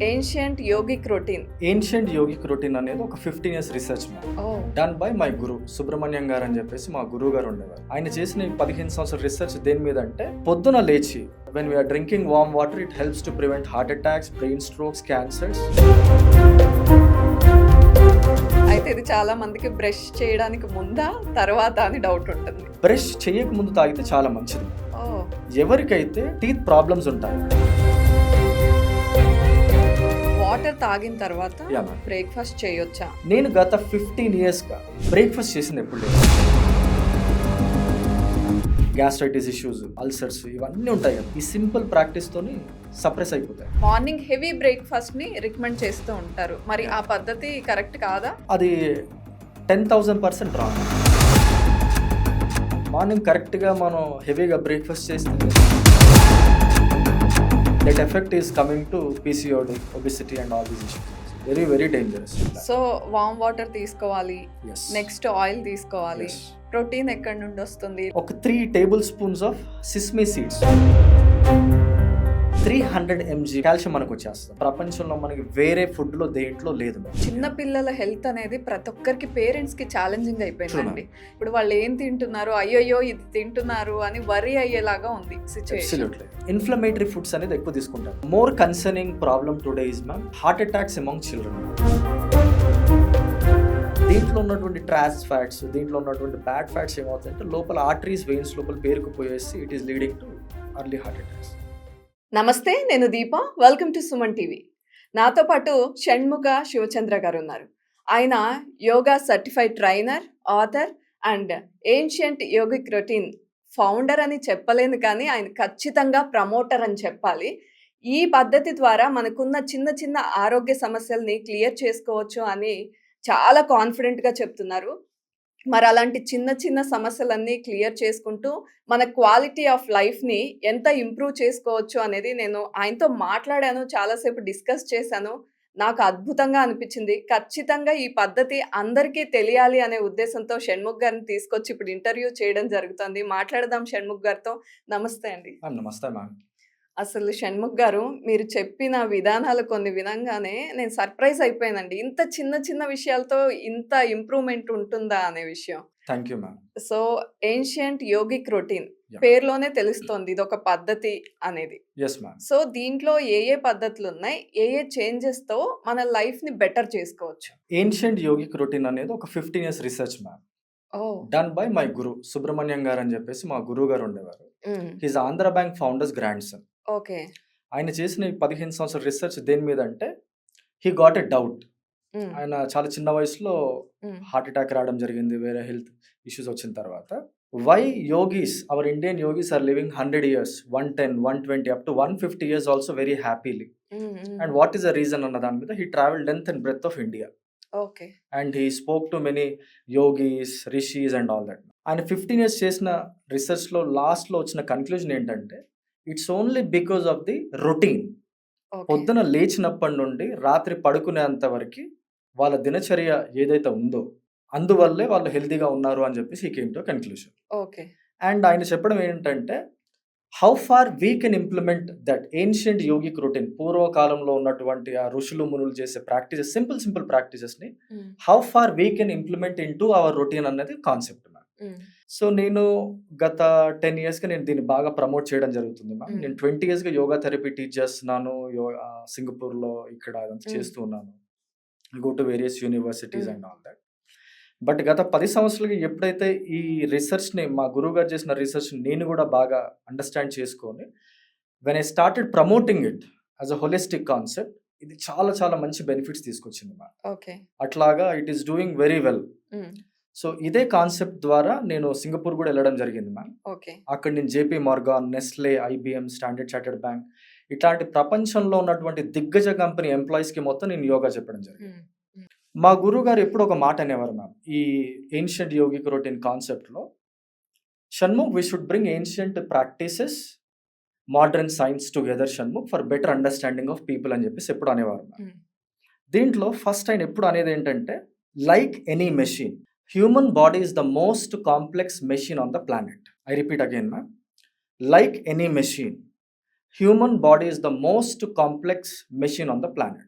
Ancient yogic routine. Ancient yogic routine అనేది ఒక 15 years research done by my guru Subrahmanyam garu అని చెప్పేసి మా గురువు గారు ఉండేవారు. ఆయన చేసిన 15 సంవత్సరాల రీసెర్చ్ దేని మీద అంటే, పొద్దున లేచి when we are drinking warm water it helps to prevent heart attacks, brain strokes, cancers. అయితే ఇది చాలా మందికి బ్రష్ చేయడానికి ముందా తర్వాత అని డౌట్ ఉంటుంది. బ్రష్ చేయక ముందు తాగితే చాలా మంచిది. ఎవరికైతే టీత్ ప్రాబ్లమ్స్ ఉంటాయి, వాటర్ తాగిన తర్వాత Yeah, ma'am. బ్రేక్ఫాస్ట్ చేయొచ్చా? నేను గత 15 yearsగా బ్రేక్ఫాస్ట్ చేసింది ఎప్పుడు లేదు. గ్యాస్ట్రైటిస్ ఇష్యూస్, అల్సర్స్ ఇవన్నీ ఉంటాయి కదా, ఈ సింపుల్ ప్రాక్టీస్ తోని సప్రెస్ అయిపోతాయి. మార్నింగ్ హెవీ బ్రేక్ఫాస్ట్ ని రికమెండ్ చేస్తూ ఉంటారు, మరి ఆ పద్ధతి కరెక్ట్ కాదా? అది 10,000% రాంగ్. మార్నింగ్ కరెక్ట్గా మనం హెవీగా బ్రేక్ఫాస్ట్ చేస్తే that effect is coming to PCOD, obesity and all these issues. Very very dangerous. So warm water తీసుకోవాలి, Yes. నెక్స్ట్ ఆయిల్ తీసుకోవాలి. Yes. ప్రోటీన్ ఎక్కడి నుండి వస్తుంది? ఒక 3 tablespoons of sesame seeds, 300 mg calcium మనకు వచ్చేస్తుంది. ప్రపంచంలో మనకి వేరే ఫుడ్ లో దేంట్లో లేదు. చిన్న పిల్లల హెల్త్ అనేది ప్రతి ఒక్కరికి, పేరెంట్స్ కి ఛాలెంజింగ్ అయిపోయిందండి. ఇప్పుడు వాళ్ళు ఏం తింటున్నారు, అయ్యయ్యో ఇది తింటున్నారు అని వరీ అయ్యేలాగా ఉంది సిచ్యువేషన్. ఇన్ఫ్లమేటరీ ఫుడ్స్ అనేది ఎక్కువ తీసుకుంటారు. More concerning problem today is ma'am heart attacks among children. దీంట్లో ఉన్నటువంటి ట్రాన్స్ ఫ్యాట్స్, దీంట్లో ఉన్నటువంటి బ్యాడ్ ఫ్యాట్స్ ఏమవుతాయంటే లోపల ఆర్టరీస్, వెయిన్స్ లోపల పేరుకుపోయేసి it is leading to early heart attacks. నమస్తే, నేను Deepa. Welcome to Suman TV. నాతో పాటు షణ్ముఖ శివచంద్ర గారు ఉన్నారు. ఆయన yoga certified trainer, author and ancient yogic routine founder అని చెప్పలేను, కానీ ఆయన ఖచ్చితంగా ప్రమోటర్ అని చెప్పాలి. ఈ పద్ధతి ద్వారా మనకున్న చిన్న చిన్న ఆరోగ్య సమస్యల్ని క్లియర్ చేసుకోవచ్చు అని చాలా కాన్ఫిడెంట్గా చెప్తున్నారు. మరి అలాంటి చిన్న చిన్న సమస్యలన్నీ క్లియర్ చేసుకుంటూ మన క్వాలిటీ ఆఫ్ లైఫ్ని ఎంత ఇంప్రూవ్ చేసుకోవచ్చు అనేది నేను ఆయనతో మాట్లాడాను, చాలాసేపు డిస్కస్ చేశాను. నాకు అద్భుతంగా అనిపించింది. ఖచ్చితంగా ఈ పద్ధతి అందరికీ తెలియాలి అనే ఉద్దేశంతో షణ్ముఖ్ గారిని తీసుకొచ్చి ఇప్పుడు ఇంటర్వ్యూ చేయడం జరుగుతుంది. మాట్లాడదాం షణ్ముఖ్ గారితో. నమస్తే అండి. నమస్తే మ్యామ్. అసలు షణ్ముఖ్ గారు, మీరు చెప్పిన విధానాలు కొన్ని వినంగానే నేను సర్ప్రైజ్ అయిపోయానండి. ఇంత చిన్న చిన్న విషయాలతో ఇంత ఇంప్రూవ్మెంట్ ఉంటుందా అనే విషయం. Thank you ma'am. So ancient yogic routine Yeah. పేరులోనే తెలుస్తోంది ఇది ఒక పద్ధతి అనేది. Yes ma'am. సో దీంట్లో ఏ ఏ పద్ధతులు ఉన్నాయి, ఏ ఏ చేంజెస్ తో మన లైఫ్ ని బెటర్ చేసుకోవచ్చు? ఏన్షియంట్ యోగిక్ రొటీన్ అనేది ఒక 15 years రీసెర్చ్ మ్యామ్ ఓ done by my guru Subrahmanyam garu అని చెప్పేసి మా గురువు గారు ఉండేవారు. His Andhra bank founders grandson. Okay. ఆయన చేసిన 15 సంవత్సరాల రీసెర్చ్ దేని మీద అంటే, హీ గాట్ ఎ డౌట్. ఆయన చాలా చిన్న వయసులో హార్ట్ అటాక్ రావడం జరిగింది, వేరే హెల్త్ ఇష్యూస్ వచ్చిన తర్వాత. Why yogis, our Indian yogis are living 100 years, 110, 120 up to 150 years also very happily. And what is the reason అన్న దాని మీద he travel length and breadth of India okay. And he spoke to many yogis, rishis and all that. ఆయన 15 years చేసిన రీసెర్చ్లో లాస్ట్లో వచ్చిన conclusion ఏంటంటే, it's only because of the routine. పొద్దున లేచినప్పటి నుండి రాత్రి పడుకునేంత వరకు వాళ్ళ దినచర్య ఏదైతే ఉందో అందువల్లే వాళ్ళు హెల్తీగా ఉన్నారు అని చెప్పేసి he came to conclusion. Okay. And ఆయన చెప్పడం ఏంటంటే, how far we can implement that ancient yogic routine, పూర్వకాలంలో ఉన్నటువంటి ఆ ఋషులు మునులు చేసే ప్రాక్టీసెస్, సింపుల్ ప్రాక్టీసెస్ని how far we can implement in to our routine అన్నది కాన్సెప్ట్ మ్యామ్. సో నేను గత 10 yearsగా నేను దీన్ని బాగా ప్రమోట్ చేయడం జరుగుతుంది మ్యామ్. నేను 20 yearsగా యోగా థెరపీ టీచ్ చేస్తున్నాను. సింగపూర్లో ఇక్కడ అదంతా చేస్తూ ఉన్నాను. Go to various universities and all that. But గత 10 సంవత్సరాలకి ఎప్పుడైతే ఈ రీసెర్చ్ని, మా గురువు గారు చేసిన రీసెర్చ్ నేను కూడా బాగా అండర్స్టాండ్ చేసుకొని, when I started promoting it as a holistic concept, ఇది చాలా చాలా మంచి బెనిఫిట్స్ తీసుకొచ్చింది మ్యామ్. ఓకే. అట్లాగా it is doing very well. So ఇదే కాన్సెప్ట్ ద్వారా నేను సింగపూర్ కూడా వెళ్ళడం జరిగింది మ్యామ్. ఓకే. అక్కడ నేను JP Morgan, Nestle, IBM, standard chartered bank ఇట్లాంటి ప్రపంచంలో ఉన్నటువంటి దిగ్గజ కంపెనీ ఎంప్లాయీస్కి మొత్తం నేను యోగా చెప్పడం జరిగింది. మా గురువు గారు ఎప్పుడు ఒక మాట అనేవారు మ్యామ్, ఈ ఏన్షియంట్ యోగిక్ రొటీన్ కాన్సెప్ట్లో, Shanmukh, we should bring ancient practices, modern science together Shanmukh for better understanding of people అని చెప్పేసి ఎప్పుడు అనేవారు మ్యామ్. దీంట్లో ఫస్ట్ ఆయన ఎప్పుడు అనేది ఏంటంటే, like any machine, human body is the most complex machine on the planet. I repeat again ma'am, like any machine, human body is the most complex machine on the planet.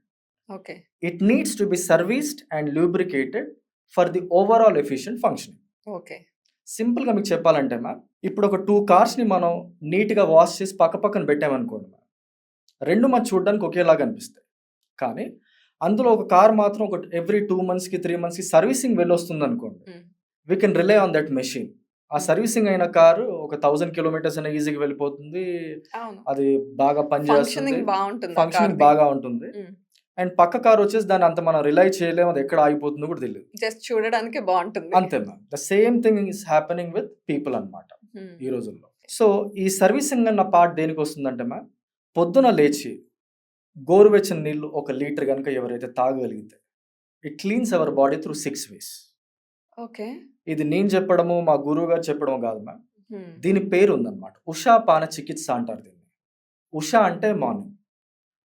Okay. It needs to be serviced and lubricated for the overall efficient functioning. Okay. సింపుల్గా మీకు చెప్పాలంటే ma'am, ఇప్పుడు ఒక 2 కార్స్ని మనం నీట్గా wash చేసి పక్క పక్కన పెట్టామనుకోండి మ్యామ్, రెండు మనం చూడడానికి ఒకేలాగా అనిపిస్తాయి. కానీ అందులో ఒక కార్ మాత్రం ఒక ఎవ్రీ 2 మంత్స్కి 3 మంత్స్కి సర్వీసింగ్ వెళ్ళొస్తుంది అనుకోండి, we can rely on that machine. ఆ సర్వీసింగ్ అయిన కారు ఒక 1000 కిలోమీటర్స్ అయినా ఈజీగా వెళ్ళిపోతుంది, అవును. అది బాగా పనిచేస్తుంది, ఫంక్షనింగ్ బాగుంటుంది. ఫంక్షనింగ్ బాగా ఉంటుంది. అండ్ పక్క కార్ వచ్చేసి దాన్ని అంత మనం రిలై చేయలేము, అది ఎక్కడ ఆగిపోతుందో కూడా తెలియదు, జస్ట్ చూడడానికి బాగుంటుంది. అంతే ma'am. The same thing is happening with people అన్నమాట ఈ రోజుల్లో. సో ఈ సర్వీసింగ్ అన్న పార్ట్ దేనికి వస్తుందంటే మ్యామ్, పొద్దున లేచి గోరువెచ్చని నీళ్ళు 1 లీటర్ కనుక ఎవరైతే తాగగలిగితే it cleanses our body through 6 ways. Okay. ఇది నేను చెప్పడము మా గురువు గారు చెప్పడం కాదు మ్యామ్, దీని పేరు ఉందన్నమాట. ఉషా పాన చికిత్స అంటారు దీన్ని. ఉషా అంటే మార్నింగ్,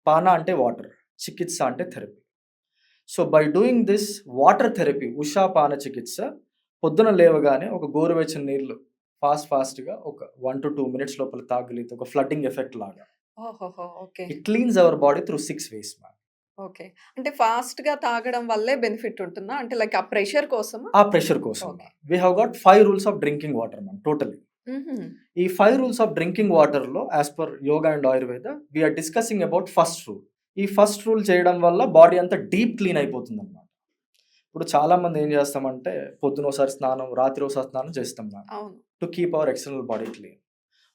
పాన అంటే వాటర్, చికిత్స అంటే therapy. So by doing this water therapy, ఉషా పాన చికిత్స, పొద్దున లేవగానే ఒక గోరువెచ్చని నీళ్ళు ఫాస్ట్గా ఒక 1 to 2 minutes లోపల తాగలిగితే ఒక ఫ్లడ్డింగ్ ఎఫెక్ట్ లాగా ఓహోహో. Okay. It cleanses our body through 6 ways ma'am. Okay. అంటే ఫాస్ట్ గా తాగడం వల్లే బెనిఫిట్ ఉంటుందా? అంటే లైక్ ఆ ప్రెషర్ కోసమా? ఆ ప్రెషర్ కోసం okay. We have got 5 rules of drinking water ma'am totally. ఈ 5 rules ఆఫ్ డ్రింకింగ్ వాటర్లో as per yoga and Ayurveda we are discussing about first rule. ఈ ఫస్ట్ రూల్ చేయడం వల్ల బాడీ అంతా డీప్ క్లీన్ అయిపోతుంది అనమాట. ఇప్పుడు చాలా మంది ఏం చేస్తామంటే పొద్దున ఒకసారి స్నానం, రాత్రి ఒకసారి స్నానం చేస్తాం మ్యామ్, అవును. To keep our external body clean.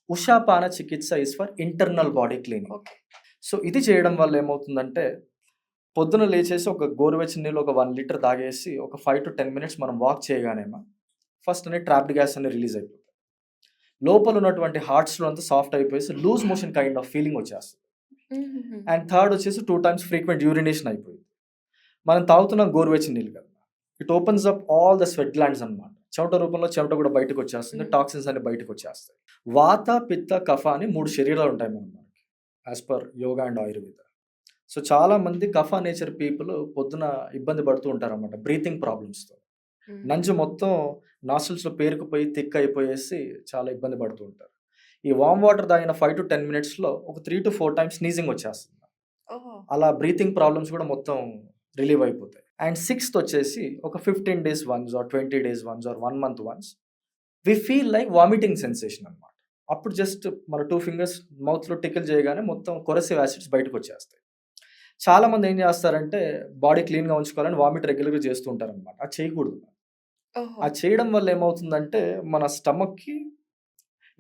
ఉషా పాన చికిత్స is for internal body cleaning. Okay. So ఇది చేయడం వల్ల ఏమవుతుందంటే, పొద్దున లేచేసి ఒక గోరువెచ్చని నీళ్ళు ఒక 1 లీటర్ తాగేసి ఒక 5 to 10 minutes మనం వాక్ చేయగానేమో ఫస్ట్ అనేది ట్రాప్డ్ గ్యాస్ అనేది రిలీజ్ అయిపోతుంది. లోపల ఉన్నటువంటి హార్ట్స్లో అంతా సాఫ్ట్ అయిపోయేసి loose motion kind of feeling వచ్చేస్తుంది. అండ్ థర్డ్ వచ్చేసి 2 times ఫ్రీక్వెంట్ యూరినేషన్ అయిపోయింది. మనం తాగుతున్న గోరువెచ్చని నీళ్ళు కదా, it opens up all the sweat glands అనమాట. చెమట రూపంలో చెమట కూడా బయటకు వచ్చేస్తుంది, టాక్సిన్స్ అన్ని బయటకు వచ్చేస్తాయి. వాత, పిత్త, కఫ అని 3 శరీరాలు ఉంటాయి మనకి as per yoga and Ayurveda. So చాలా మంది కఫ నేచర్ పీపుల్ పొద్దున ఇబ్బంది పడుతూ ఉంటారు అన్నమాట బ్రీతింగ్ ప్రాబ్లమ్స్తో. నంజు మొత్తం నాస్ట్రిల్స్లో పేరుకుపోయి థిక్ అయిపోయేసి చాలా ఇబ్బంది పడుతూ ఉంటారు. ఈ వామ్ వాటర్ తాగిన 5 to 10 minutesలో ఒక 3 to 4 times స్నీజింగ్ వచ్చేస్తుంది. అలా బ్రీతింగ్ ప్రాబ్లమ్స్ కూడా మొత్తం రిలీవ్ అయిపోతాయి. అండ్ 6th వచ్చేసి ఒక 15 days once or 20 days once or 1 month once we feel like vomiting sensation అనమాట. అప్పుడు జస్ట్ మన 2 fingers మౌత్లో టికిల్ చేయగానే మొత్తం కొరసివ్ యాసిడ్స్ బయటకు వచ్చేస్తాయి. చాలా మంది ఏం చేస్తారంటే బాడీ క్లీన్గా ఉంచుకోవాలని వామిట్ రెగ్యులర్గా చేస్తూ ఉంటారు అనమాట. అది చేయకూడదు. అది చేయడం వల్ల ఏమవుతుందంటే మన స్టమక్కి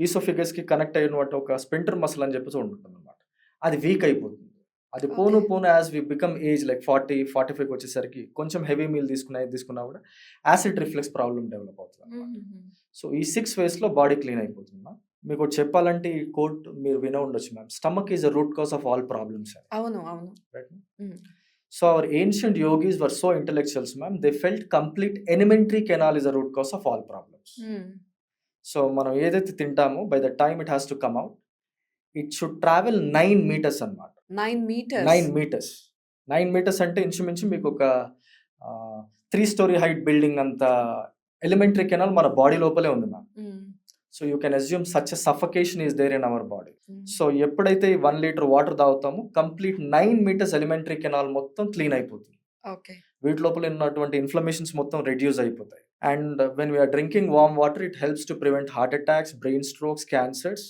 ఈసోఫిగస్కి కనెక్ట్ అయినటువంటి ఒక స్పెంటర్ మసిల్ అని చెప్పేసి ఉంటుంది అనమాట. అది వీక్ అయిపోతుంది. అది పోను as we become age like 40-45 వచ్చేసరికి కొంచెం హెవీ మీల్ తీసుకున్నా కూడా యాసిడ్ రిఫ్లెక్స్ ప్రాబ్లం డెవలప్ అవుతుంది అనమాట. సో ఈ 6 waysలో బాడీ క్లీన్ అయిపోతుంది. మీకు చెప్పాలంటే ఈ కోట్ మీరు వినే ఉండొచ్చు ma'am, stomach is the root cause of all problems. అవును, అవును. Right. So our ancient yogis were so intellectuals ma'am, they felt complete alimentary canal is the root cause of all problems. So మనం ఏదైతే తింటామో by the time it has to come out, it should travel 9 meters అన్నమాట. 9 meters. 9 meters అంటే ఇంచుమించు మీకు ఒక 3 story height building అంత alimentary canal మన బాడీ లోపలే ఉంది ma'am. So you can assume such a suffocation is there in our body. So ఎప్పుడైతే 1 liter వాటర్ తాగుతామో కంప్లీట్ 9 meters ఎలిమెంటరీ కెనాల్ మొత్తం క్లీన్ అయిపోతుంది. వీటి లోపల ఉన్నటువంటి ఇన్ఫ్లమేషన్స్ మొత్తం రెడ్యూస్ అయిపోతాయి. And when we are drinking warm water it helps to prevent heart attacks, brain strokes, cancers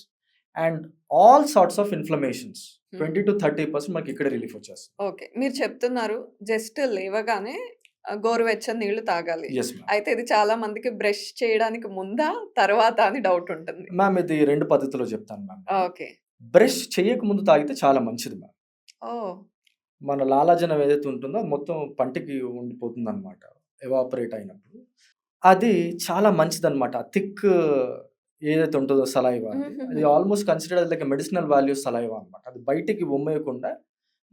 and all sorts of inflammations. 20 to 30% మనకి ఇక్కడ రిలీఫ్ వచ్చేస్తుంది. ఓకే, మీరు చెప్తున్నారు జస్ట్ లేవగానే గోరువెచ్చని నీళ్లు తాగాలి. అయితే ఇది చాలా మందికి బ్రష్ చేయడానికి ముందా తర్వాత అని డౌట్ ఉంటుంది మ్యామ్. ఇది 2 పద్ధతిలో చెప్తాను మ్యామ్. ఓకే. బ్రష్ చేయక ముందు తాగితే చాలా మంచిది మ్యామ్. మన లాలాజలం ఏదైతే ఉంటుందో అది మొత్తం పంటికి ఉండిపోతుంది అనమాట ఎవాపరేట్ అయినప్పుడు. అది చాలా మంచిది అనమాట. థిక్ ఏదైతే ఉంటుందో సలైవా, అది almost considered like medicinal value saliva అనమాట. అది బయటికి ఉమ్మేయకుండా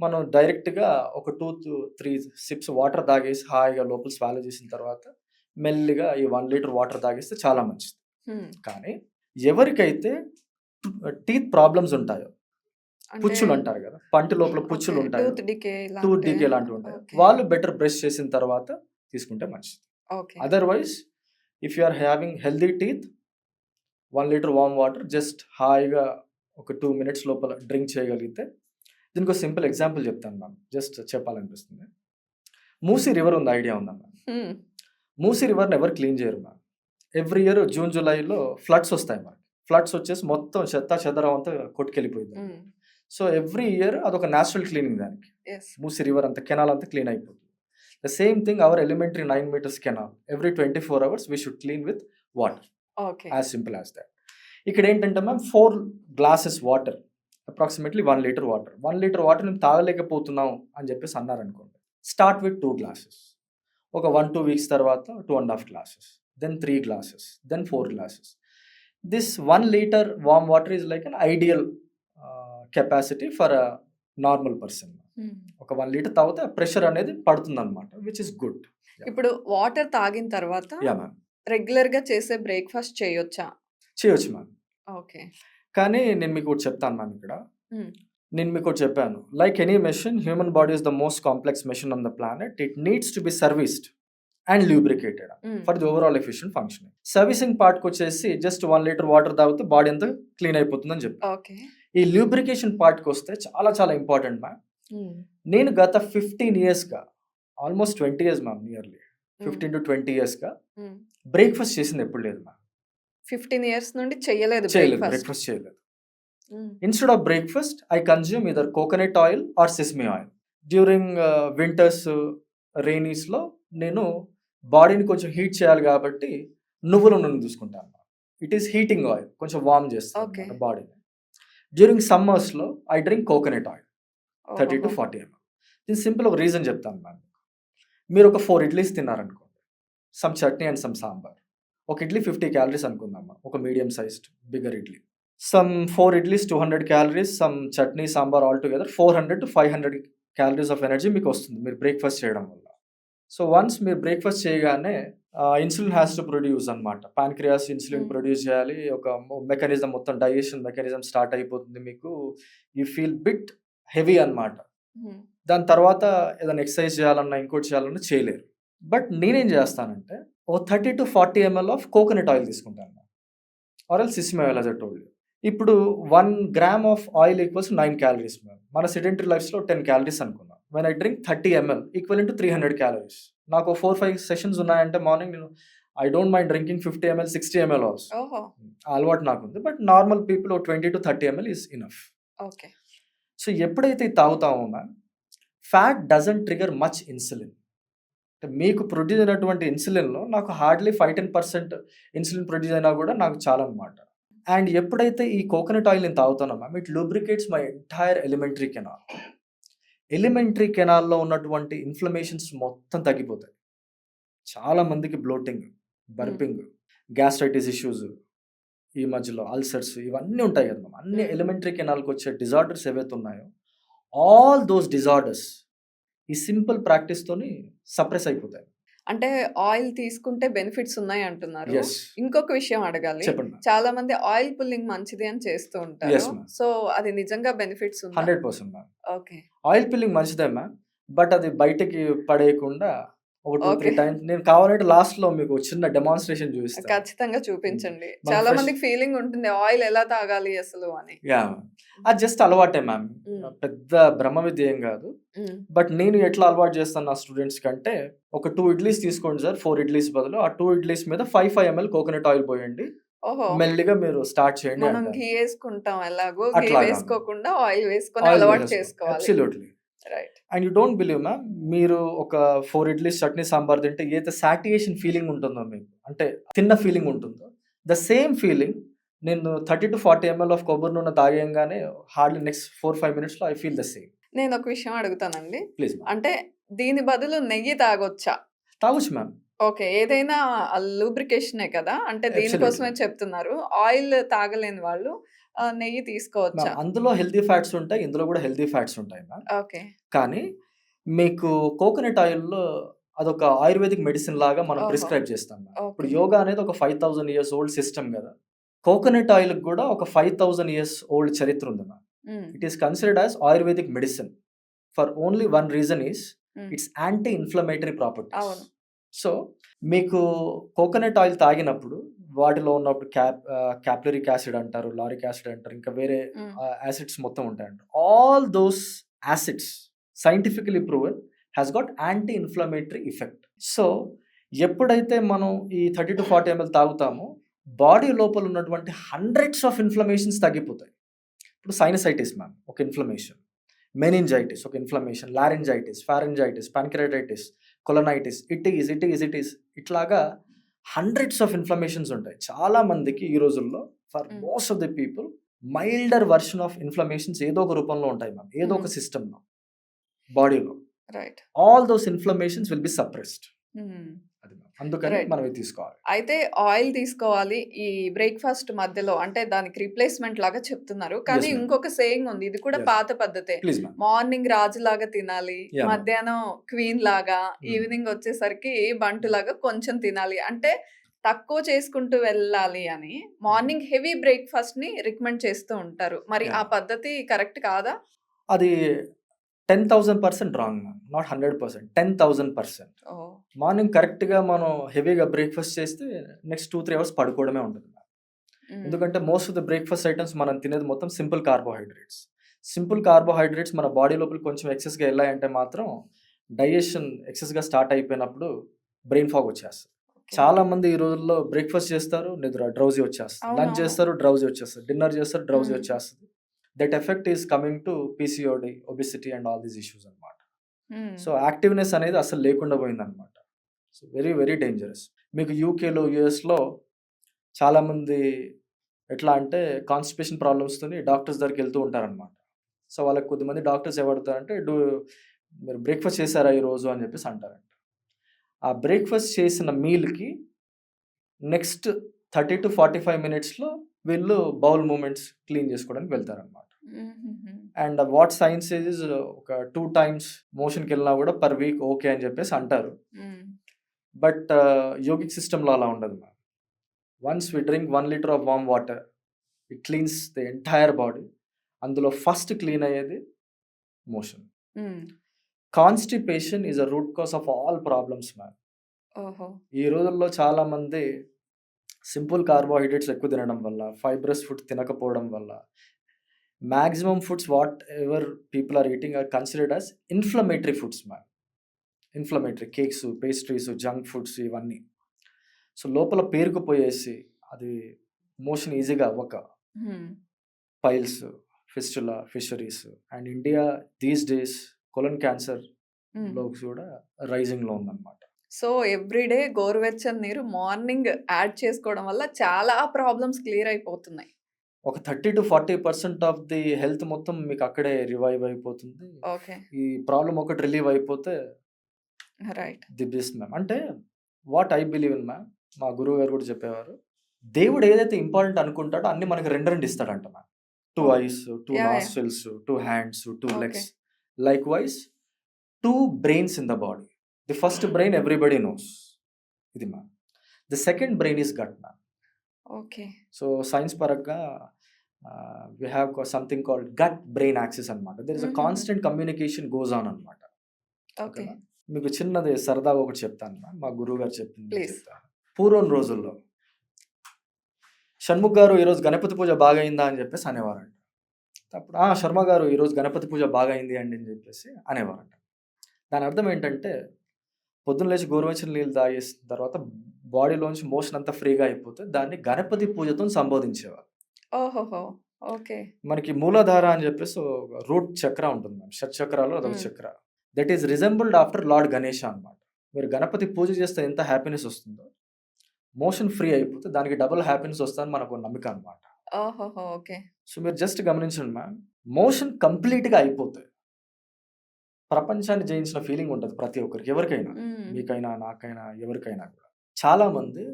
మనం డైరెక్ట్గా ఒక 2 to 3 sips వాటర్ తాగేసి హాయిగా లోపల స్వాలో చేసిన తర్వాత మెల్లిగా ఈ 1 liter వాటర్ తాగేస్తే చాలా మంచిది. కానీ ఎవరికైతే టీత్ ప్రాబ్లమ్స్ ఉంటాయో, పుచ్చులు అంటారు కదా, పంటి లోపల పుచ్చులు ఉంటాయి, టూత్ డీకే లాంటివి ఉంటాయి, వాళ్ళు బెటర్ బ్రష్ చేసిన తర్వాత తీసుకుంటే మంచిది. Otherwise if you are having healthy teeth 1 liter warm water just హాయిగా ఒక 2 మినిట్స్ లోపల డ్రింక్ చేయగలిగితే, దీనికి ఒక సింపుల్ ఎగ్జాంపుల్ చెప్తాను మ్యామ్, జస్ట్ చెప్పాలనిపిస్తుంది. మూసీ రివర్ ఉంది, ఐడియా ఉందా మ్యామ్? హ్మ్. మూసీ రివర్ని ఎవరు క్లీన్ చేయరు మ్యామ్. ఎవ్రీ ఇయర్ జూన్ జూలైలో ఫ్లడ్స్ వస్తాయి మ్యామ్. ఫ్లడ్స్ వచ్చేసి మొత్తం చెత్త చెదరం అంతా కొట్టుకెళ్ళిపోయింది. హ్మ్. సో ఎవ్రీ ఇయర్ అదొక న్యాచురల్ క్లీనింగ్ దానికి. యెస్. మూసీ రివర్ అంతా, కెనాల్ అంతా క్లీన్ అయిపోతుంది. The same thing our elementary 9 meters canal, every 24 hours we should clean with water, okay. As simple as that. ఇక్కడ ఏంటంటే ma'am 4 glasses water, approximately 1 liter water. 1 liter water మేము తాగలేకపోతున్నాం అని చెప్పేసి అన్నారనుకోండి, స్టార్ట్ విత్ 2 glasses. ఒక 1-2 weeks తర్వాత 2.5 glasses, then 3 glasses, then 4 glasses. This 1 liter warm water is like an ideal capacity for a normal person. Hmm. ఒక 1 liter తాగితే pressure అనేది పడుతుంది అనమాట, విచ్ ఇస్ గుడ్. ఇప్పుడు వాటర్ తాగిన తర్వాత యా మ్యామ్, రెగ్యులర్‌గా చేసే బ్రేక్‌ఫాస్ట్ చేయొచ్చా? చేయొచ్చు మ్యామ్. ఓకే. కానీ నేను మీకు ఒకటి చెప్తాను మ్యామ్ ఇక్కడ. హ్మ్. నేను మీకు ఒకటి చెప్పాను, like any machine, human body is the most complex machine on the planet. It needs to be serviced and lubricated hmm. For the overall efficient functioning. Servicing పార్ట్కి వచ్చేసి జస్ట్ 1 liter వాటర్ తాగితే body అంతా clean అయిపోతుందని చెప్పి. Okay. ఈ lubrication పార్ట్కి వస్తే చాలా చాలా ఇంపార్టెంట్ మ్యామ్. హ్మ్. నేను గత 15 yearsగా, ఆల్మోస్ట్ 20 years మ్యామ్, నియర్లీ హ్మ్. 15 to 20 yearsగా హ్మ్. బ్రేక్ఫాస్ట్ చేసింది ఎప్పుడు లేదు మ్యామ్. 15 ఇయర్స్ నుండి చేయలేదు చేయలేదు, బ్రేక్‌ఫాస్ట్. బ్రేక్ఫాస్ట్ చేయలేదు. హ్మ్. Instead of breakfast, I consume either coconut oil or sesame oil. During winters, rainiesలో నేను బాడీని కొంచెం హీట్ చేయాలి కాబట్టి నువ్వుల నూనె తీసుకుంటాను. ఇట్ ఈస్ హీటింగ్ ఆయిల్, కొంచెం వార్మ్ చేస్తుంది ఓకే. అన్నమాట బాడీని. డ్యూరింగ్ సమ్మర్స్లో I drink coconut oil 30 to ఓహోహో! 40 ml. దీని సింపుల్ ఒక రీజన్ చెప్తాను మ్యామ్. మీరు ఒక 4 ఇడ్లీస్ తిన్నారనుకోండి, some chutney and some sambar. ఒక ఇడ్లీ 50 calories అనుకుందాం, ఒక medium sized bigger idli. Some 4 idlis 200 calories, some chutney, sambar all together 400 to 500 calories of energy మీకు వస్తుంది మీరు బ్రేక్ఫాస్ట్ చేయడం వల్ల. సో వన్స్ మీరు బ్రేక్ఫాస్ట్ చేయగానే ఇన్సులిన్ హ్యాస్ టు ప్రొడ్యూస్ అనమాట. పాన్క్రియాస్ ఇన్సులిన్ హ్మ్. ప్రొడ్యూస్ చేయాలి. ఒక మెకానిజం, మొత్తం డైజెషన్ మెకానిజం స్టార్ట్ అయిపోతుంది మీకు. యూ ఫీల్ బిట్ హెవీ అనమాట. హ్మ్. దాని తర్వాత ఏదైనా ఎక్సర్సైజ్ చేయాలన్నా, ఇంకోటి చేయాలన్నా చేయలేరు. బట్ నేనేం చేస్తానంటే ఓ 30 to 40 ml of coconut oil తీసుకుంటాను, ఆర్ ఎల్ sesame oil as I told you. ఇప్పుడు 1 gram ఆఫ్ ఆయిల్ ఈక్వల్స్ 9 calories మ్యామ్. మన సెడెంటరీ లైఫ్స్లో 10 calories అనుకుందాం. When I drink 30 ml equal to 300 calories. నాకు 4-5 సెషన్స్ ఉన్నాయంటే మార్నింగ్ నేను I don't mind drinking 50 ml 60 ml also. ఓహో! ఆ అలవాటు నాకుంది. But normal people 20 to 30 ml is enough. Okay. So ఎప్పుడైతే ఇది తాగుతామో ma'am, fat doesn't trigger much insulin. మీకు ప్రొడ్యూస్ అయినటువంటి ఇన్సులిన్లో నాకు హార్డ్లీ 5-10% ఇన్సులిన్ ప్రొడ్యూస్ అయినా కూడా నాకు చాలా అనమాట. అండ్ ఎప్పుడైతే ఈ కోకోనట్ ఆయిల్ నేను తాగుతానో ma'am, it lubricates my entire alimentary canal. Alimentary కెనాల్లో ఉన్నటువంటి ఇన్ఫ్లమేషన్స్ మొత్తం తగ్గిపోతాయి. చాలా మందికి బ్లోటింగ్, బర్పింగ్, గ్యాస్ట్రైటిస్ ఇష్యూస్, ఈ మధ్యలో అల్సర్స్, ఇవన్నీ ఉంటాయి కదా మ్యామ్. అన్ని ఎలిమెంటరీ కెనాల్కి వచ్చే డిజార్డర్స్ ఏవైతే ఉన్నాయో, ఆల్ దోస్ డిజార్డర్స్ ఈ సింపుల్ ప్రాక్టీస్తోని సప్రెస్ అయిపోతాయి. అంటే ఆయిల్ తీసుకుంటే బెనిఫిట్స్ ఉన్నాయి అంటున్నారు. ఎస్, ఇంకొక విషయం అడగాలి. చెప్పండి మ్యామ్. చాలా మంది ఆయిల్ పుల్లింగ్ మంచిది అని చేస్తూ ఉంటారు. ఎస్ మ్యామ్, సో అది నిజంగా బెనిఫిట్స్ ఉందా? 100% మ్యామ్. ఓకే. ఆయిల్ పిల్లింగ్ మంచిదే మ్యామ్, బట్ అది బయటకి పడేయకుండా ఒక 2-3 ఓకే. టైమ్స్, నేను కావాలంటే లాస్ట్లో మీకు చిన్న డెమాన్స్ట్రేషన్ చూపిస్తాను. ఖచ్చితంగా చూపించండి. మన చాలా ఫ్రెష్ మందికి ఫీలింగ్ ఉంటుంది ఆయిల్ ఎలా తాగాలి అసలు అని. యా, అది జస్ట్ అలవాటే మ్యామ్, హ్మ్. పెద్ద బ్రహ్మ విద్య ఏం కాదు. హ్మ్. బట్ నేను ఎట్లా అలవాటు చేస్తాను నా స్టూడెంట్స్ కంటే, ఒక 2 ఇడ్లీస్ తీసుకోండి సార్, 4 ఇడ్లీస్ బదులు ఆ 2 ఇడ్లీస్ మీద 5 ml కోకోనట్ ఆయిల్ పోయండి, ఓహో! మెల్లిగా మీరు స్టార్ట్ చేయండి మనం అంటారు. ఘీ వేసుకుంటాం ఎలాగో, ఘీ అట్లాగా వేసుకోకుండా ఆయిల్ వేసుకొని ఆయిల్ అలవాటు వేసేసుకో, చేసుకోవాలి. Absolutely. Right. And you don't believe ma'am, మీరు ఒక 4 ఇడ్లీస్ చట్నీ సాంబార్ తింటే ఏదైతే సాటియేషన్ ఫీలింగ్ ఉంటుందో మీకు, అంటే తిన్న ఫీలింగ్ ఉంటుందో, ద సేమ్ ఫీలింగ్ నేను 30 to 40 ml ఆఫ్ కొబ్బరి నూనె తాగంగానే హార్డ్లీ నెక్స్ట్ 4-5 minutesలో ఐ ఫీల్ ద సేమ్. నేను ఒక విషయం అడుగుతానండి. Please ma'am. అంటే దీని బదులు నెయ్యి తాగొచ్చా? తాగొచ్చు మ్యామ్, ఓకే. ఏదైనా లూబ్రికేషనే కదా! అంటే దీనికోసమే అబ్సల్యూట్లీ చెప్తున్నారు. ఆయిల్ తాగలేని వాళ్ళు నెయ్యి తీసుకోవచ్చా? మ్యామ్. అందులో హెల్తీ ఫ్యాట్స్ ఉంటాయి, ఇందులో కూడా హెల్తీ ఫ్యాట్స్ ఉంటాయి మ్యామ్. ఓకే. కానీ మీకు కోకోనట్ ఆయిల్‌లో అదొక ఆయుర్వేదిక్ మెడిసిన్ లాగా మనం ఓహో! ప్రిస్క్రైబ్ చేస్తాం మ్యామ్. ఇప్పుడు ఓకే. యోగా అనేది ఒక 5000 years ఓల్డ్ సిస్టమ్ కదా! కోకోనట్ ఆయిల్‌కి కూడా ఒక 5000 years ఓల్డ్ చరిత్ర ఉంది ma'am. Hmm. It is considered as ayurvedic medicine for only one reason is hmm. It's anti inflammatory properties. అవును. సో మీకు కోకోనట్ ఆయిల్ తాగినప్పుడు వాటిలో ఉన్నప్పుడు క్యాపిలరిక్ యాసిడ్ అంటారు, లారిక్ యాసిడ్ అంటారు, ఇంకా వేరే యాసిడ్స్ మొత్తం ఉంటాయంట. All those acids scientifically proven has got anti inflammatory effect. So ఎప్పుడైతే మనం ఈ 30 to 40 ml తాగుతామో బాడీ లోపల ఉన్నటువంటి హండ్రెడ్స్ ఆఫ్ ఇన్ఫ్లమేషన్స్ తగ్గిపోతాయి. ఇప్పుడు సైనసైటిస్ మ్యామ్ ఒక ఇన్ఫ్లమేషన్, మెనింజైటిస్ ఒక inflammation, laryngitis, pharyngitis, pancreatitis, colonitis, it is ఇట్లాగా హండ్రెడ్స్ ఆఫ్ ఇన్ఫ్లమేషన్స్ ఉంటాయి. చాలా మందికి ఈ రోజుల్లో for most of the people milder version of inflammations ఏదో ఒక రూపంలో ఉంటాయి మ్యామ్, ఏదో ఒక సిస్టంలో బాడీలో. Right. All those inflammations will be suppressed. అది మ్యామ్, అందుకని Right. మనం ఇది తీసుకోవాలి. అయితే ఆయిల్ తీసుకోవాలి ఈ బ్రేక్‌ఫాస్ట్ మధ్యలో అంటే దానికి రిప్లేస్‌మెంట్ లాగా చెప్తున్నారు. కానీ Yes, ma'am. ఇంకొక సేయింగ్ ఉంది. ఇది కూడా Yes. పాత పద్ధతే. Please ma'am. మార్నింగ్ రాజులాగా తినాలి. Yeah, ma'am. మధ్యాహ్నం క్వీన్ లాగా, ఈవినింగ్ వచ్చేసరికి బంటులాగా కొంచెం తినాలి. అంటే తక్కువ చేసుకుంటూ వెళ్ళాలి అని మార్నింగ్ హెవీ బ్రేక్‌ఫాస్ట్‌ని రికమెండ్ చేస్తూ ఉంటారు. మరి ఆ Yeah. పద్ధతి కరెక్ట్ కాదా? అది 10,000% wrong ma'am, not 100%, 10,000%. Oh! Morning కరెక్ట్గా మనం హెవీగా బ్రేక్ఫాస్ట్ చేస్తే నెక్స్ట్ 2-3 అవర్స్ పడుకోవడమే ఉంటుంది మ్యామ్. ఎందుకంటే most of the breakfast items మనం తినేది మొత్తం సింపుల్ కార్బోహైడ్రేట్స్. సింపుల్ కార్బోహైడ్రేట్స్ మన బాడీ లోపల కొంచెం ఎక్సెస్గా వెళ్ళాయంటే మాత్రం డైజెషన్ ఎక్సెస్గా స్టార్ట్ అయిపోయినప్పుడు బ్రెయిన్ ఫాగ్ వచ్చేస్తుంది. చాలా మంది ఈ రోజుల్లో బ్రేక్ఫాస్ట్ చేస్తారు, నిద్ర డ్రౌజీ వచ్చేస్తుంది, లంచ్ అవునవును. చేస్తారు, డ్రౌజీ వచ్చేస్తుంది, డిన్నర్ చేస్తారు, డ్రౌజీ Mm. వచ్చేస్తుంది. That effect is coming to PCOD, obesity and all these issues అనమాట. సో యాక్టివ్నెస్ అనేది అసలు లేకుండా పోయిందనమాట. So very very dangerous. మీకు యూకేలో, యూఎస్లో చాలామంది ఎట్లా అంటే కాన్స్టిపేషన్ ప్రాబ్లమ్స్తో డాక్టర్స్ దగ్గరికి వెళ్తూ ఉంటారనమాట. సో వాళ్ళకి కొద్దిమంది డాక్టర్స్ ఏమడతారంటే మీరు బ్రేక్ఫాస్ట్ చేశారా ఈరోజు అని చెప్పేసి అంటారంట. ఆ బ్రేక్ఫాస్ట్ చేసిన మీల్కి నెక్స్ట్ 30 to 45 minutesలో వీళ్ళు బౌల్ మూమెంట్స్ క్లీన్ చేసుకోవడానికి వెళ్తారనమాట. అండ్ వాట్ సైన్స్ ఈజ్ ఒక 2 times మోషన్కి వెళ్ళినా కూడా పర్ వీక్ ఓకే అని చెప్పేసి అంటారు. బట్ యోగిక్ సిస్టంలో అలా ఉండదు ma'am. Once we drink 1 liter of warm water, it cleans the entire body. అందులో ఫస్ట్ క్లీన్ అయ్యేది motion. Constipation is a root cause of all problems ma'am. ఓహో! ఈ రోజుల్లో చాలామంది సింపుల్ కార్బోహైడ్రేట్స్ ఎక్కువ తినడం వల్ల, ఫైబ్రస్ ఫుడ్ తినకపోవడం వల్ల, maximum foods whatever people are eating are considered as inflammatory foods ma'am. Inflammatory cakes, pastries, junk foods ఇవన్నీ. సో లోపల పేరుకుపోయేసి అది మోషన్ ఈజీగా అవ్వక piles, fistula, fissures and India these days colon క్యాన్సర్లో కూడా రైజింగ్లో ఉందన్నమాట. సో ఎవ్రీడే గోరువెచ్చని నీరు మార్నింగ్ యాడ్ చేసుకోవడం వల్ల చాలా ప్రాబ్లమ్స్ క్లియర్ అయిపోతున్నాయి. ఒక 30 to 40% ఆఫ్ ది హెల్త్ మొత్తం మీకు అక్కడే రివైవ్ అయిపోతుంది. ఓకే. ఈ ప్రాబ్లం ఒకటి రిలీవ్ అయిపోతే రైట్. The best ma'am. అంటే what I believe in ma'am, మా గురువు గారు కూడా చెప్పేవారు, దేవుడు ఏదైతే ఇంపార్టెంట్ అనుకుంటాడో అన్ని మనకి రెండు ఇస్తాడంట ma'am. 2 eyes, 2 Yeah, yeah. nostrils, 2 hands, 2 Okay. legs. Likewise 2 brains in the body. The first brain everybody knows, ఇది ma'am. The second brain is gut ma'am. Okay. So science పరంగా we have something called gut brain axis అన్నమాట. there is a constant communication goes on అన్నమాట. Okay. మీకు చిన్నది సరదాగా ఒకటి చెప్తాను ma'am, మా గురువు గారు చెప్పింది Please. చెప్తాను. పూర్వం రోజుల్లో షణ్ముఖ్ గారు ఈరోజు గణపతి పూజ బాగా అయిందా అని చెప్పేసి అనేవారంట. అప్పుడు శర్మ గారు ఈరోజు గణపతి పూజ బాగా అయింది అండి అని చెప్పేసి అనేవారంట. దాని అర్థం ఏంటంటే పొద్దున్న లేచి గోరువెచ్చని నీళ్ళు తాగేసిన తర్వాత బాడీలోంచి మోషన్ అంతా ఫ్రీగా అయిపోతే దాన్ని గణపతి పూజతో సంబోధించేవారు. ఓహోహో! ఓకే. మనకి మూలాధార అని చెప్పేసి రూట్ చక్ర ఉంటుంది మ్యామ్, షట్చక్రాలో అదొక చక్ర. That is రిజెంబుల్డ్ after lord Ganesha అనమాట. మీరు గణపతి పూజ చేస్తే ఎంత హ్యాపీనెస్ వస్తుందో, మోషన్ ఫ్రీ అయిపోతే దానికి డబుల్ హ్యాపీనెస్ వస్తుందని మనకు నమ్మకం అనమాట. ఓహోహో! ఓకే. సో మీరు జస్ట్ గమనించండి మ్యామ్, మోషన్ కంప్లీట్గా అయిపోతే ప్రపంచాన్ని జయించిన ఫీలింగ్ ఉంటుంది ప్రతి ఒక్కరికి, ఎవరికైనా, మీకైనా, నాకైనా, ఎవరికైనా కూడా. చాలామంది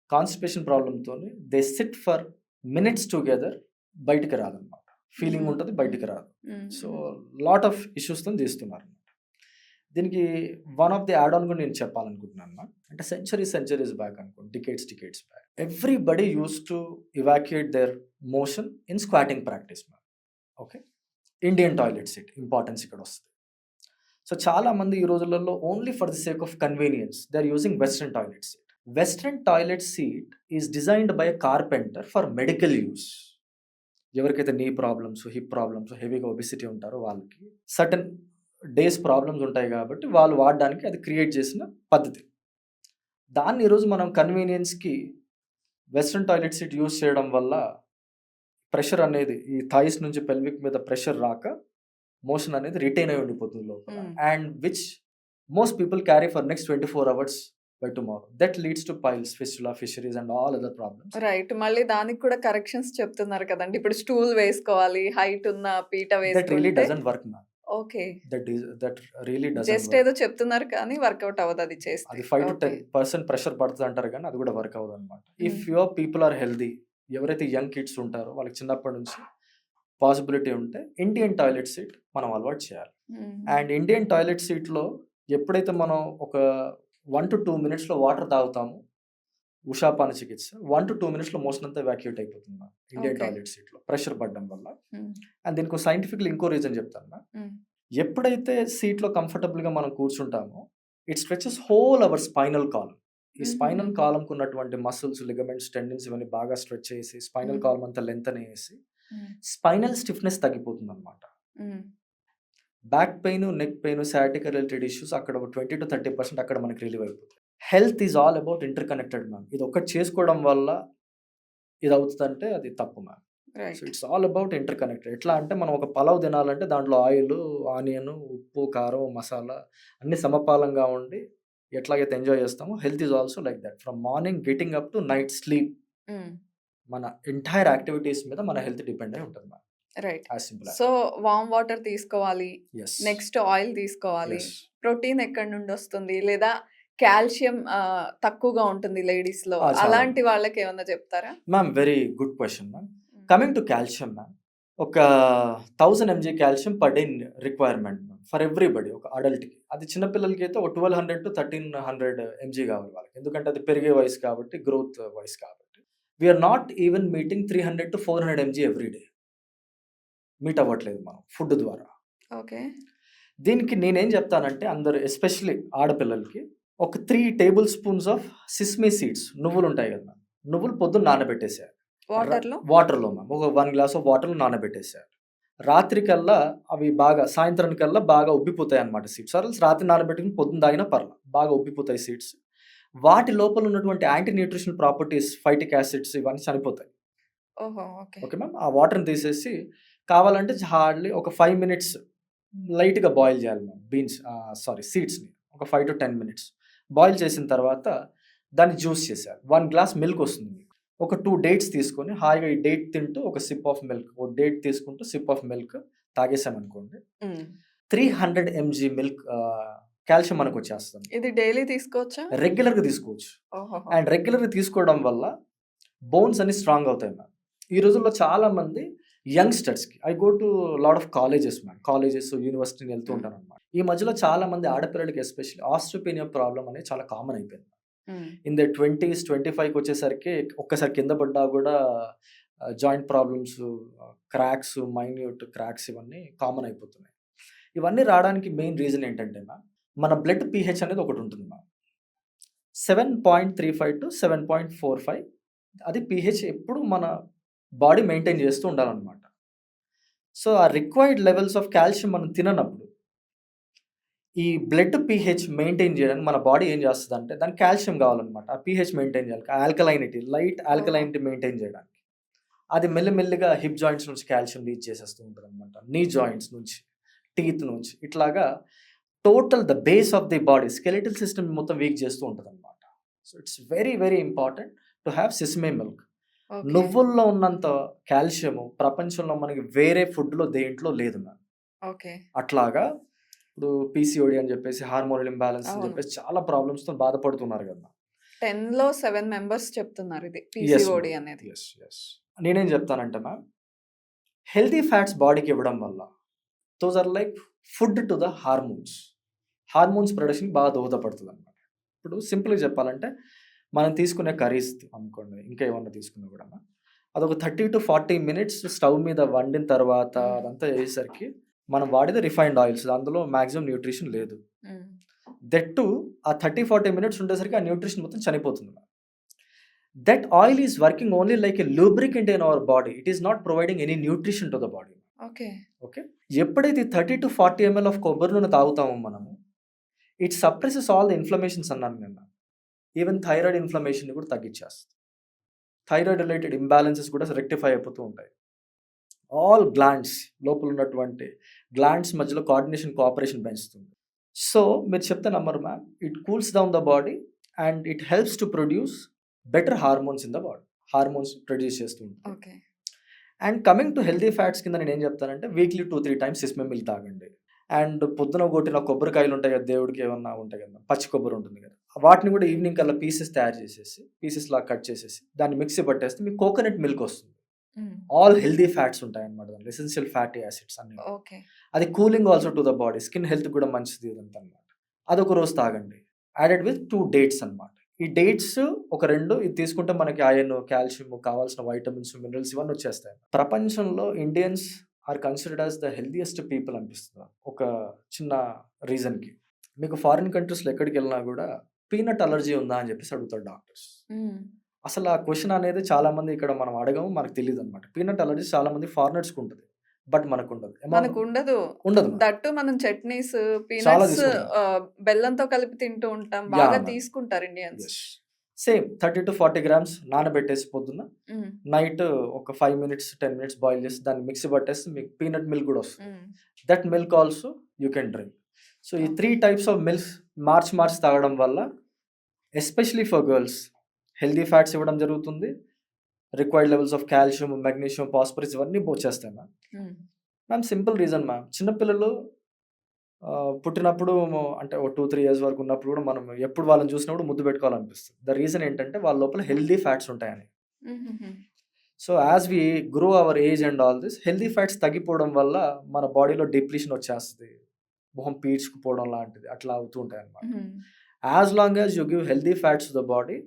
కాన్స్టిపేషన్ ప్రాబ్లంతో they sit for minutes together, బయటికి రాదన్నమాట. ఫీలింగ్ ఉంటుంది, బయటికి రాదు. సో లాట్ ఆఫ్ ఇష్యూస్తో చేస్తున్నారు. దీనికి one of the add on కూడా నేను చెప్పాలనుకుంటున్నాను మ్యామ్. అంటే సెంచరీస్ బ్యాక్ అనుకోండి, decades back, everybody use to evacuate their motion in squatting practice ma'am. Okay, Indian toilet seat importance ఇక్కడ వస్తుంది. సో చాలా మంది ఈ రోజులలో only for the sake of convenience they are using western toilet seat. Western toilet seat is designed by a carpenter for medical use. ఎవరికైతే knee problems, hip problems, హెవీగా obesity ఉంటారో వాళ్ళకి సర్టన్ డేస్ ప్రాబ్లమ్స్ ఉంటాయి కాబట్టి వాళ్ళు వాడడానికి అది create చేసిన పద్ధతి. దాన్ని ఈరోజు మనం కన్వీనియన్స్కి వెస్ట్రన్ టాయిలెట్ సీట్ యూస్ చేయడం వల్ల ప్రెషర్ అనేది ఈ థైస్ నుంచి పెల్విక్ మీద ప్రెషర్ రాక మోషన్ అనేది రిటైన్ అయి ఉండిపోతుంది లోపల. And which most people carry for next 24 hours by tomorrow. That leads to piles, fistula, fisheries and all other problems. Right. మళ్ళీ దానికి కూడా కరెక్షన్స్ చెప్తున్నారు కదండి. ఇప్పుడు స్టూల్ వేసుకోవాలి, హైట్ ఉన్న పీట That really వేసుకుంటే. doesn't work, ma'am. Okay. That really doesn't just work. ఏదో చెప్తున్నారు కానీ వర్కౌట్ అవ్వదు అది చేస్తే. అది 5 to ఓకే. 10% ప్రెషర్ పడుతుంది అంటారు కానీ అది కూడా వర్క్ అవ్వదు అనమాట. If hmm. Your people are healthy, ఎవరైతే యంగ్ కిడ్స్ ఉంటారో వాళ్ళకి చిన్నప్పటి నుంచి పాసిబిలిటీ ఉంటే ఇండియన్ టాయిలెట్ సీట్ మనం అలవాటు చేయాలి. మ్మ్. అండ్ ఇండియన్ టాయిలెట్ సీట్లో ఎప్పుడైతే మనం ఒక 1 to 2 minutes వాటర్ తాగుతాము, ఉషాపాన చికిత్స 1 to 2 minutes మోషన్ అంతా ఎవాక్యూట్ అయిపోతుంది ఇండియన్ ఓకే. టాయిలెట్ సీట్లో ప్రెషర్ పడడం వల్ల. మ్మ్. అండ్ దీనికి సైంటిఫిక్లీ ఇంకో రీజన్ చెప్తాను. మ్మ్. ఎప్పుడైతే సీట్లో కంఫర్టబుల్గా మనం కూర్చుంటామో it stretches whole our spinal column. ఈ స్పైనల్ మ్మ్. కాలంకు ఉన్నటువంటి మసిల్స్, లిగమెంట్స్, టెండన్స్ ఇవన్నీ బాగా స్ట్రెచ్ చేసి స్పైనల్ మ్మ్. కాలం అంతా లెంత్ అనేసి మ్మ్. స్పైనల్ స్టిఫ్నెస్ తగ్గిపోతుంది అనమాట. మ్మ్. Back pain, neck pain, sciatica related issues అక్కడ 20 to 30% అక్కడ మనకి రిలీవ్ అయిపోతుంది. Health is all about inter connected ma'am. ఇది ఒక్కటి చేసుకోవడం వల్ల ఇది అవుతుందంటే అది తప్పు ma'am. So right. It's all about inter connected. ఎట్లా అంటే మనం ఒక పలావ్ తినాలంటే దాంట్లో ఆయిల్, ఆనియన్, ఉప్పు, కారం, మసాలా అన్ని సమపాలంగా ఉండి ఎట్లాగైతే ఎంజాయ్ చేస్తామో health is also like that. From morning getting up to night sleep మ్మ్. మన ఎంటైర్ యాక్టివిటీస్ మీద మన హెల్త్ డిపెండ్ అయి ఉంటుంది ma'am. Right. As simple so warm water తీసుకోవాలి, ఎస్ నెక్స్ట్ ఆయిల్ తీసుకోవాలి. ఎస్ ప్రోటీన్ ఎక్కడి నుండి వస్తుంది, లేదా కాల్షియం తక్కువగా ఉంటుంది లేడీస్ లో, చాలా అలాంటి వాళ్ళకి ఏమన్నా చెప్తారా? Ma'am. Very good question ma'am. Coming to calcium ma'am, ఒక 1000 mg calcium per day requirement for everybody. ఒక అడల్ట్కి, అది చిన్నపిల్లలకి అయితే ఒక 1200 to 1300 mg కావాలి వాళ్ళకి. ఎందుకంటే అది పెరిగే వయసు కాబట్టి, గ్రోత్ వయసు కాబట్టి. We are not even meeting 300 to 400 mg every day. Meet అవ్వట్లేదు మనం ఫుడ్ ద్వారా. ఓకే. దీనికి నేనేం చెప్తానంటే అందరు ఎస్పెషల్లీ ఆడపిల్లలకి ఒక 3 tablespoons ఆఫ్ సిస్మీ సీడ్స్, నువ్వులు ఉంటాయి కదా మ్యామ్, నువ్వులు పొద్దున్న నానబెట్టేసేయాలి వాటర్ వాటర్లో మ్యామ్. ఒక 1 glass ఆఫ్ వాటర్లో నానబెట్టేసేయాలి. రాత్రికల్లా అవి బాగా, సాయంత్రానికల్లా బాగా ఉబ్బిపోతాయి అనమాట సీడ్స్. సరే రాత్రి నానబెట్టుకుని పొద్దున్న తాగినా పర్లా, బాగా ఉబ్బిపోతాయి సీడ్స్. వాటి లోపల ఉన్నటువంటి anti nutritional properties, phytic acids ఇవన్నీ చనిపోతాయి. ఓహో. ఓకే. Okay ma'am. ఆ వాటర్ని తీసేసి కావాలంటే హార్డ్లీ ఒక 5 minutes లైట్గా బాయిల్ చేయాలి మ్యామ్. సీడ్స్ని ఒక 5 to 10 minutes బాయిల్ చేసిన తర్వాత దాన్ని జ్యూస్ చేసేయాలి. 1 glass మిల్క్ వస్తుంది మీకు. ఒక 2 dates తీసుకొని హాయిగా ఈ డేట్ తింటూ ఒక సిప్ ఆఫ్ మిల్క్, ఒక డేట్ తీసుకుంటూ సిప్ ఆఫ్ మిల్క్ తాగేసామనుకోండి, 300 mg మిల్క్ కాల్షియం మనకు వచ్చేస్తుంది. ఇది డైలీ తీసుకోవచ్చా? రెగ్యులర్గా తీసుకోవచ్చు. ఓహో. అండ్ రెగ్యులర్గా తీసుకోవడం వల్ల బోన్స్ అన్ని స్ట్రాంగ్ అవుతాయి మ్యామ్. ఈ రోజుల్లో చాలా మంది యంగ్స్టర్స్కి, I go to lot of colleges ma'am, colleges, యూనివర్సిటీని వెళ్తూ ఉంటాను అనమాట. ఈ మధ్యలో చాలా మంది ఆడపిల్లలకి ఎస్పెషల్లీ ఆస్ట్రోపీనియా ప్రాబ్లం అనేది చాలా కామన్ అయిపోయింది. ఇన్ ద 20s, 25కి వచ్చేసరికి ఒక్కసారి కింద పడ్డా కూడా joint problems, cracks, minute cracks ఇవన్నీ కామన్ అయిపోతున్నాయి. ఇవన్నీ రావడానికి మెయిన్ రీజన్ ఏంటంటే మ్యామ్, మన బ్లడ్ pH అనేది ఒకటి ఉంటుంది మ్యామ్, 7.35 to 7.45. అది pH ఎప్పుడు మన బాడీ మెయింటైన్ చేస్తూ ఉండాలన్నమాట. సో ఆ రిక్వైర్డ్ లెవెల్స్ ఆఫ్ కాల్షియం మనం తిననప్పుడు ఈ బ్లడ్ pH మెయింటైన్ చేయడానికి మన బాడీ ఏం చేస్తుంది అంటే దానికి కాల్షియం కావాలన్నమాట. ఆ pH మెయింటైన్ చేయాలి, ఆల్కలైనిటీ, లైట్ ఆల్కలైనిటీ మెయింటైన్ చేయడానికి. అది మెల్లిమెల్లిగా హిప్ జాయింట్స్ నుంచి కాల్షియం లీచ్ చేసేస్తూ ఉంటుంది అనమాట, నీ జాయింట్స్ నుంచి, టీత్ నుంచి, ఇట్లాగా total the base of the body, skeletal system మొత్తం వీక్ చేస్తూ ఉంటుంది అనమాట. So it's very very important to have sesame milk. Okay. నువ్వుల్లో ఉన్నంత కాల్షియము ప్రపంచంలో మనకి వేరే ఫుడ్లో దేంట్లో లేదు మ్యామ్. ఓకే. అట్లాగా ఇప్పుడు PCOD అని చెప్పేసి, హార్మోనల్ ఇంబ్యాలెన్స్ అని అవును. చెప్పేసి చాలా ప్రాబ్లమ్స్తో బాధపడుతున్నారు కదా. 10లో 7 members చెప్తున్నారు ఇది ఎస్ PCOD మ్యామ్, అనేది. Yes yes. నేనేం చెప్తానంటే మ్యామ్, హెల్తీ ఫ్యాట్స్ బాడీకి ఇవ్వడం వల్ల those are like food to the hormones production బాగా దోహదపడుతుంది అనమాట. ఇప్పుడు సింపుల్గా చెప్పాలంటే మనం తీసుకునే కర్రీస్ అనుకోండి, ఇంకా ఏమన్నా తీసుకున్నా కూడా అదొక 30 to 40 minutes స్టవ్ మీద వండిన తర్వాత అదంతా చేసేసరికి మనం వాడేది రిఫైన్డ్ ఆయిల్స్, అందులో మ్యాక్సిమం న్యూట్రిషన్ లేదు. దట్ టు ఆ 30-40 మినిట్స్ ఉండేసరికి ఆ న్యూట్రిషన్ మొత్తం చనిపోతుంది. That oil is working only like a lubricant in our body. It is not providing any nutrition to the body. Okay. Okay. ఎప్పుడైతే 30-40 ml ఆఫ్ కొబ్బరి నూనె తాగుతామో మనము, it suppresses all the inflammations అన్నాను నేను. ఈవెన్ థైరాయిడ్ ఇన్ఫ్లమేషన్ కూడా తగ్గించేస్తుంది. Thyroid related imbalances కూడా rectify అయిపోతూ ఉంటాయి. ఆల్ గ్లాండ్స్ లోపల ఉన్నటువంటి గ్లాండ్స్ మధ్యలో కోఆపరేషన్ పెంచుతుంది. సో మీరు చెప్తే నమ్మరు ma'am, it cools down the body and it helps to produce better hormones in the body. Hormones produce చేస్తూ ఉంటుంది. Okay. And coming to healthy fats కింద నేను ఏం చెప్తానంటే, వీక్లీ 2-3 టైమ్స్ సిస్మే మిల్క్ తాగండి. అండ్ పొద్దున కొట్టిన కొబ్బరికాయలు ఉంటాయి కదా, దేవుడికి ఏమన్నా ఉంటాయి కదా, పచ్చి కొబ్బరి ఉంటుంది కదా, వాటిని కూడా ఈవినింగ్ కల్లా పీసెస్ తయారు చేసేసి, పీసెస్ లాగా కట్ చేసేసి దాన్ని మిక్సీ పట్టేస్తే మీకు కోకోనట్ మిల్క్ వస్తుంది. ఆల్ హెల్దీ ఫ్యాట్స్ ఉంటాయి అన్నమాట, దాంట్లో ఎసెన్షియల్ ఫ్యాటీ యాసిడ్స్ అన్ని. ఓకే. అది cooling also to the body, skin health కూడా మంచిది ఇదంతా అనమాట. అదొక రోజు తాగండి, యాడెడ్ విత్ 2 డేట్స్ అనమాట. ఈ డేట్స్ ఒక 2 ఇది తీసుకుంటే మనకి ఐరన్, కాల్షియం, కావాల్సిన వైటమిన్స్, మినరల్స్ ఇవన్నీ వచ్చేస్తాయి. ప్రపంచంలో Indians are considered as the healthiest people అనిపిస్తుంది ఒక చిన్న రీజన్కి. మీకు ఫారిన్ కంట్రీస్లో ఎక్కడికి వెళ్ళినా కూడా పీనట్ అలర్జీ ఉందా అని చెప్పేసి అడుగుతారు డాక్టర్స్. అసలు ఆ క్వశ్చన్ అనేది చాలా మంది ఇక్కడ మనం అడగము, మనకు తెలియదు అనమాట. పీనట్ అలర్జీ చాలా మంది ఫారినర్స్కి ఉంటుంది, బట్ మనకు ఉండదు. మనకు ఉండదు. దట్టు మనం చట్నీస్, పీనట్స్ బెల్లంతో కలిపి తింటూ ఉంటాం, బాగా తీసుకుంటారు ఇండియన్స్. సేమ్ 30-40 గ్రామ్స్ నానబెట్టేసి పొద్దున్న, నైట్ ఒక 5 minutes 10 minutes బాయిల్ చేసి దాన్ని మిక్సీ పట్టేస్తే మీకు పీనట్ మిల్క్ కూడా వస్తుంది. That milk also you can drink. So ఈ 3 types ఆఫ్ మిల్క్స్ మార్చి తాగడం వల్ల especially for girls healthy fats ఇవ్వడం జరుగుతుంది. Required levels of calcium, magnesium, phosphorus ఇవన్నీ వచ్చేస్తాయి మ్యామ్. సింపుల్ రీజన్ మ్యామ్, చిన్నపిల్లలు పుట్టినప్పుడు అంటే ఒక 2-3 years వరకు ఉన్నప్పుడు కూడా మనం ఎప్పుడు వాళ్ళని చూసినప్పుడు ముద్దు పెట్టుకోవాలనిపిస్తుంది. ద రీజన్ ఏంటంటే వాళ్ళ లోపల హెల్దీ ఫ్యాట్స్ ఉంటాయని. So as we grow our age and all this, healthy fats తగ్గిపోవడం వల్ల మన బాడీలో డిప్లీషన్ వచ్చేస్తుంది, మొహం పీడ్చుకుపోవడం లాంటిది అట్లా అవుతూ ఉంటాయి అన్నమాట. As long as you give healthy fats to the body,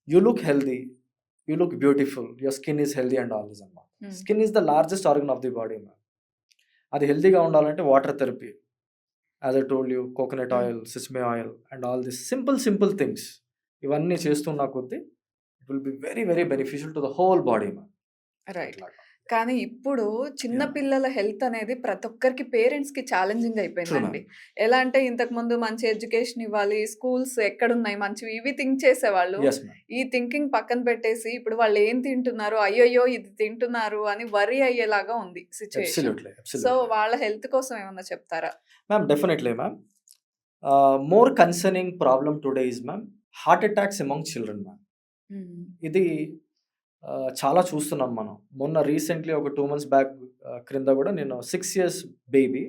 you look healthy, you look beautiful, your skin is healthy and all this అన్నమాట. Skin is the largest organ of the body ma'am. అది హెల్దీగా ఉండాలంటే water therapy, as I told you, coconut oil, sesame oil and all this simple things ఇవన్నీ చేస్తున్న కొద్దీ it will be very very beneficial to the whole body ma'am. Right. కానీ ఇప్పుడు చిన్న పిల్లల హెల్త్ అనేది ప్రతి ఒక్కరికి పేరెంట్స్కి ఛాలెంజింగ్ అయిపోయిందండి. ఎలా అంటే ఇంతకు ముందు మంచి ఎడ్యుకేషన్ ఇవ్వాలి, స్కూల్స్ ఎక్కడున్నాయి మంచివి, ఇవి థింక్ చేసేవాళ్ళు. ఈ థింకింగ్ పక్కన పెట్టేసి ఇప్పుడు వాళ్ళు ఏం తింటున్నారు, అయ్యయ్యో ఇది తింటున్నారు అని వరీ అయ్యేలాగా ఉంది సిచ్యువేషన్. సో వాళ్ళ హెల్త్ కోసం ఏమన్నా చెప్తారా ma'am? Definitely ma'am. More concerning problem today is ma'am heart attacks among children ma'am. ఇది చాలా చూస్తున్నాం మనం. మొన్న రీసెంట్లీ ఒక 2 months బ్యాక్ క్రింద కూడా నేను 6 years బేబీ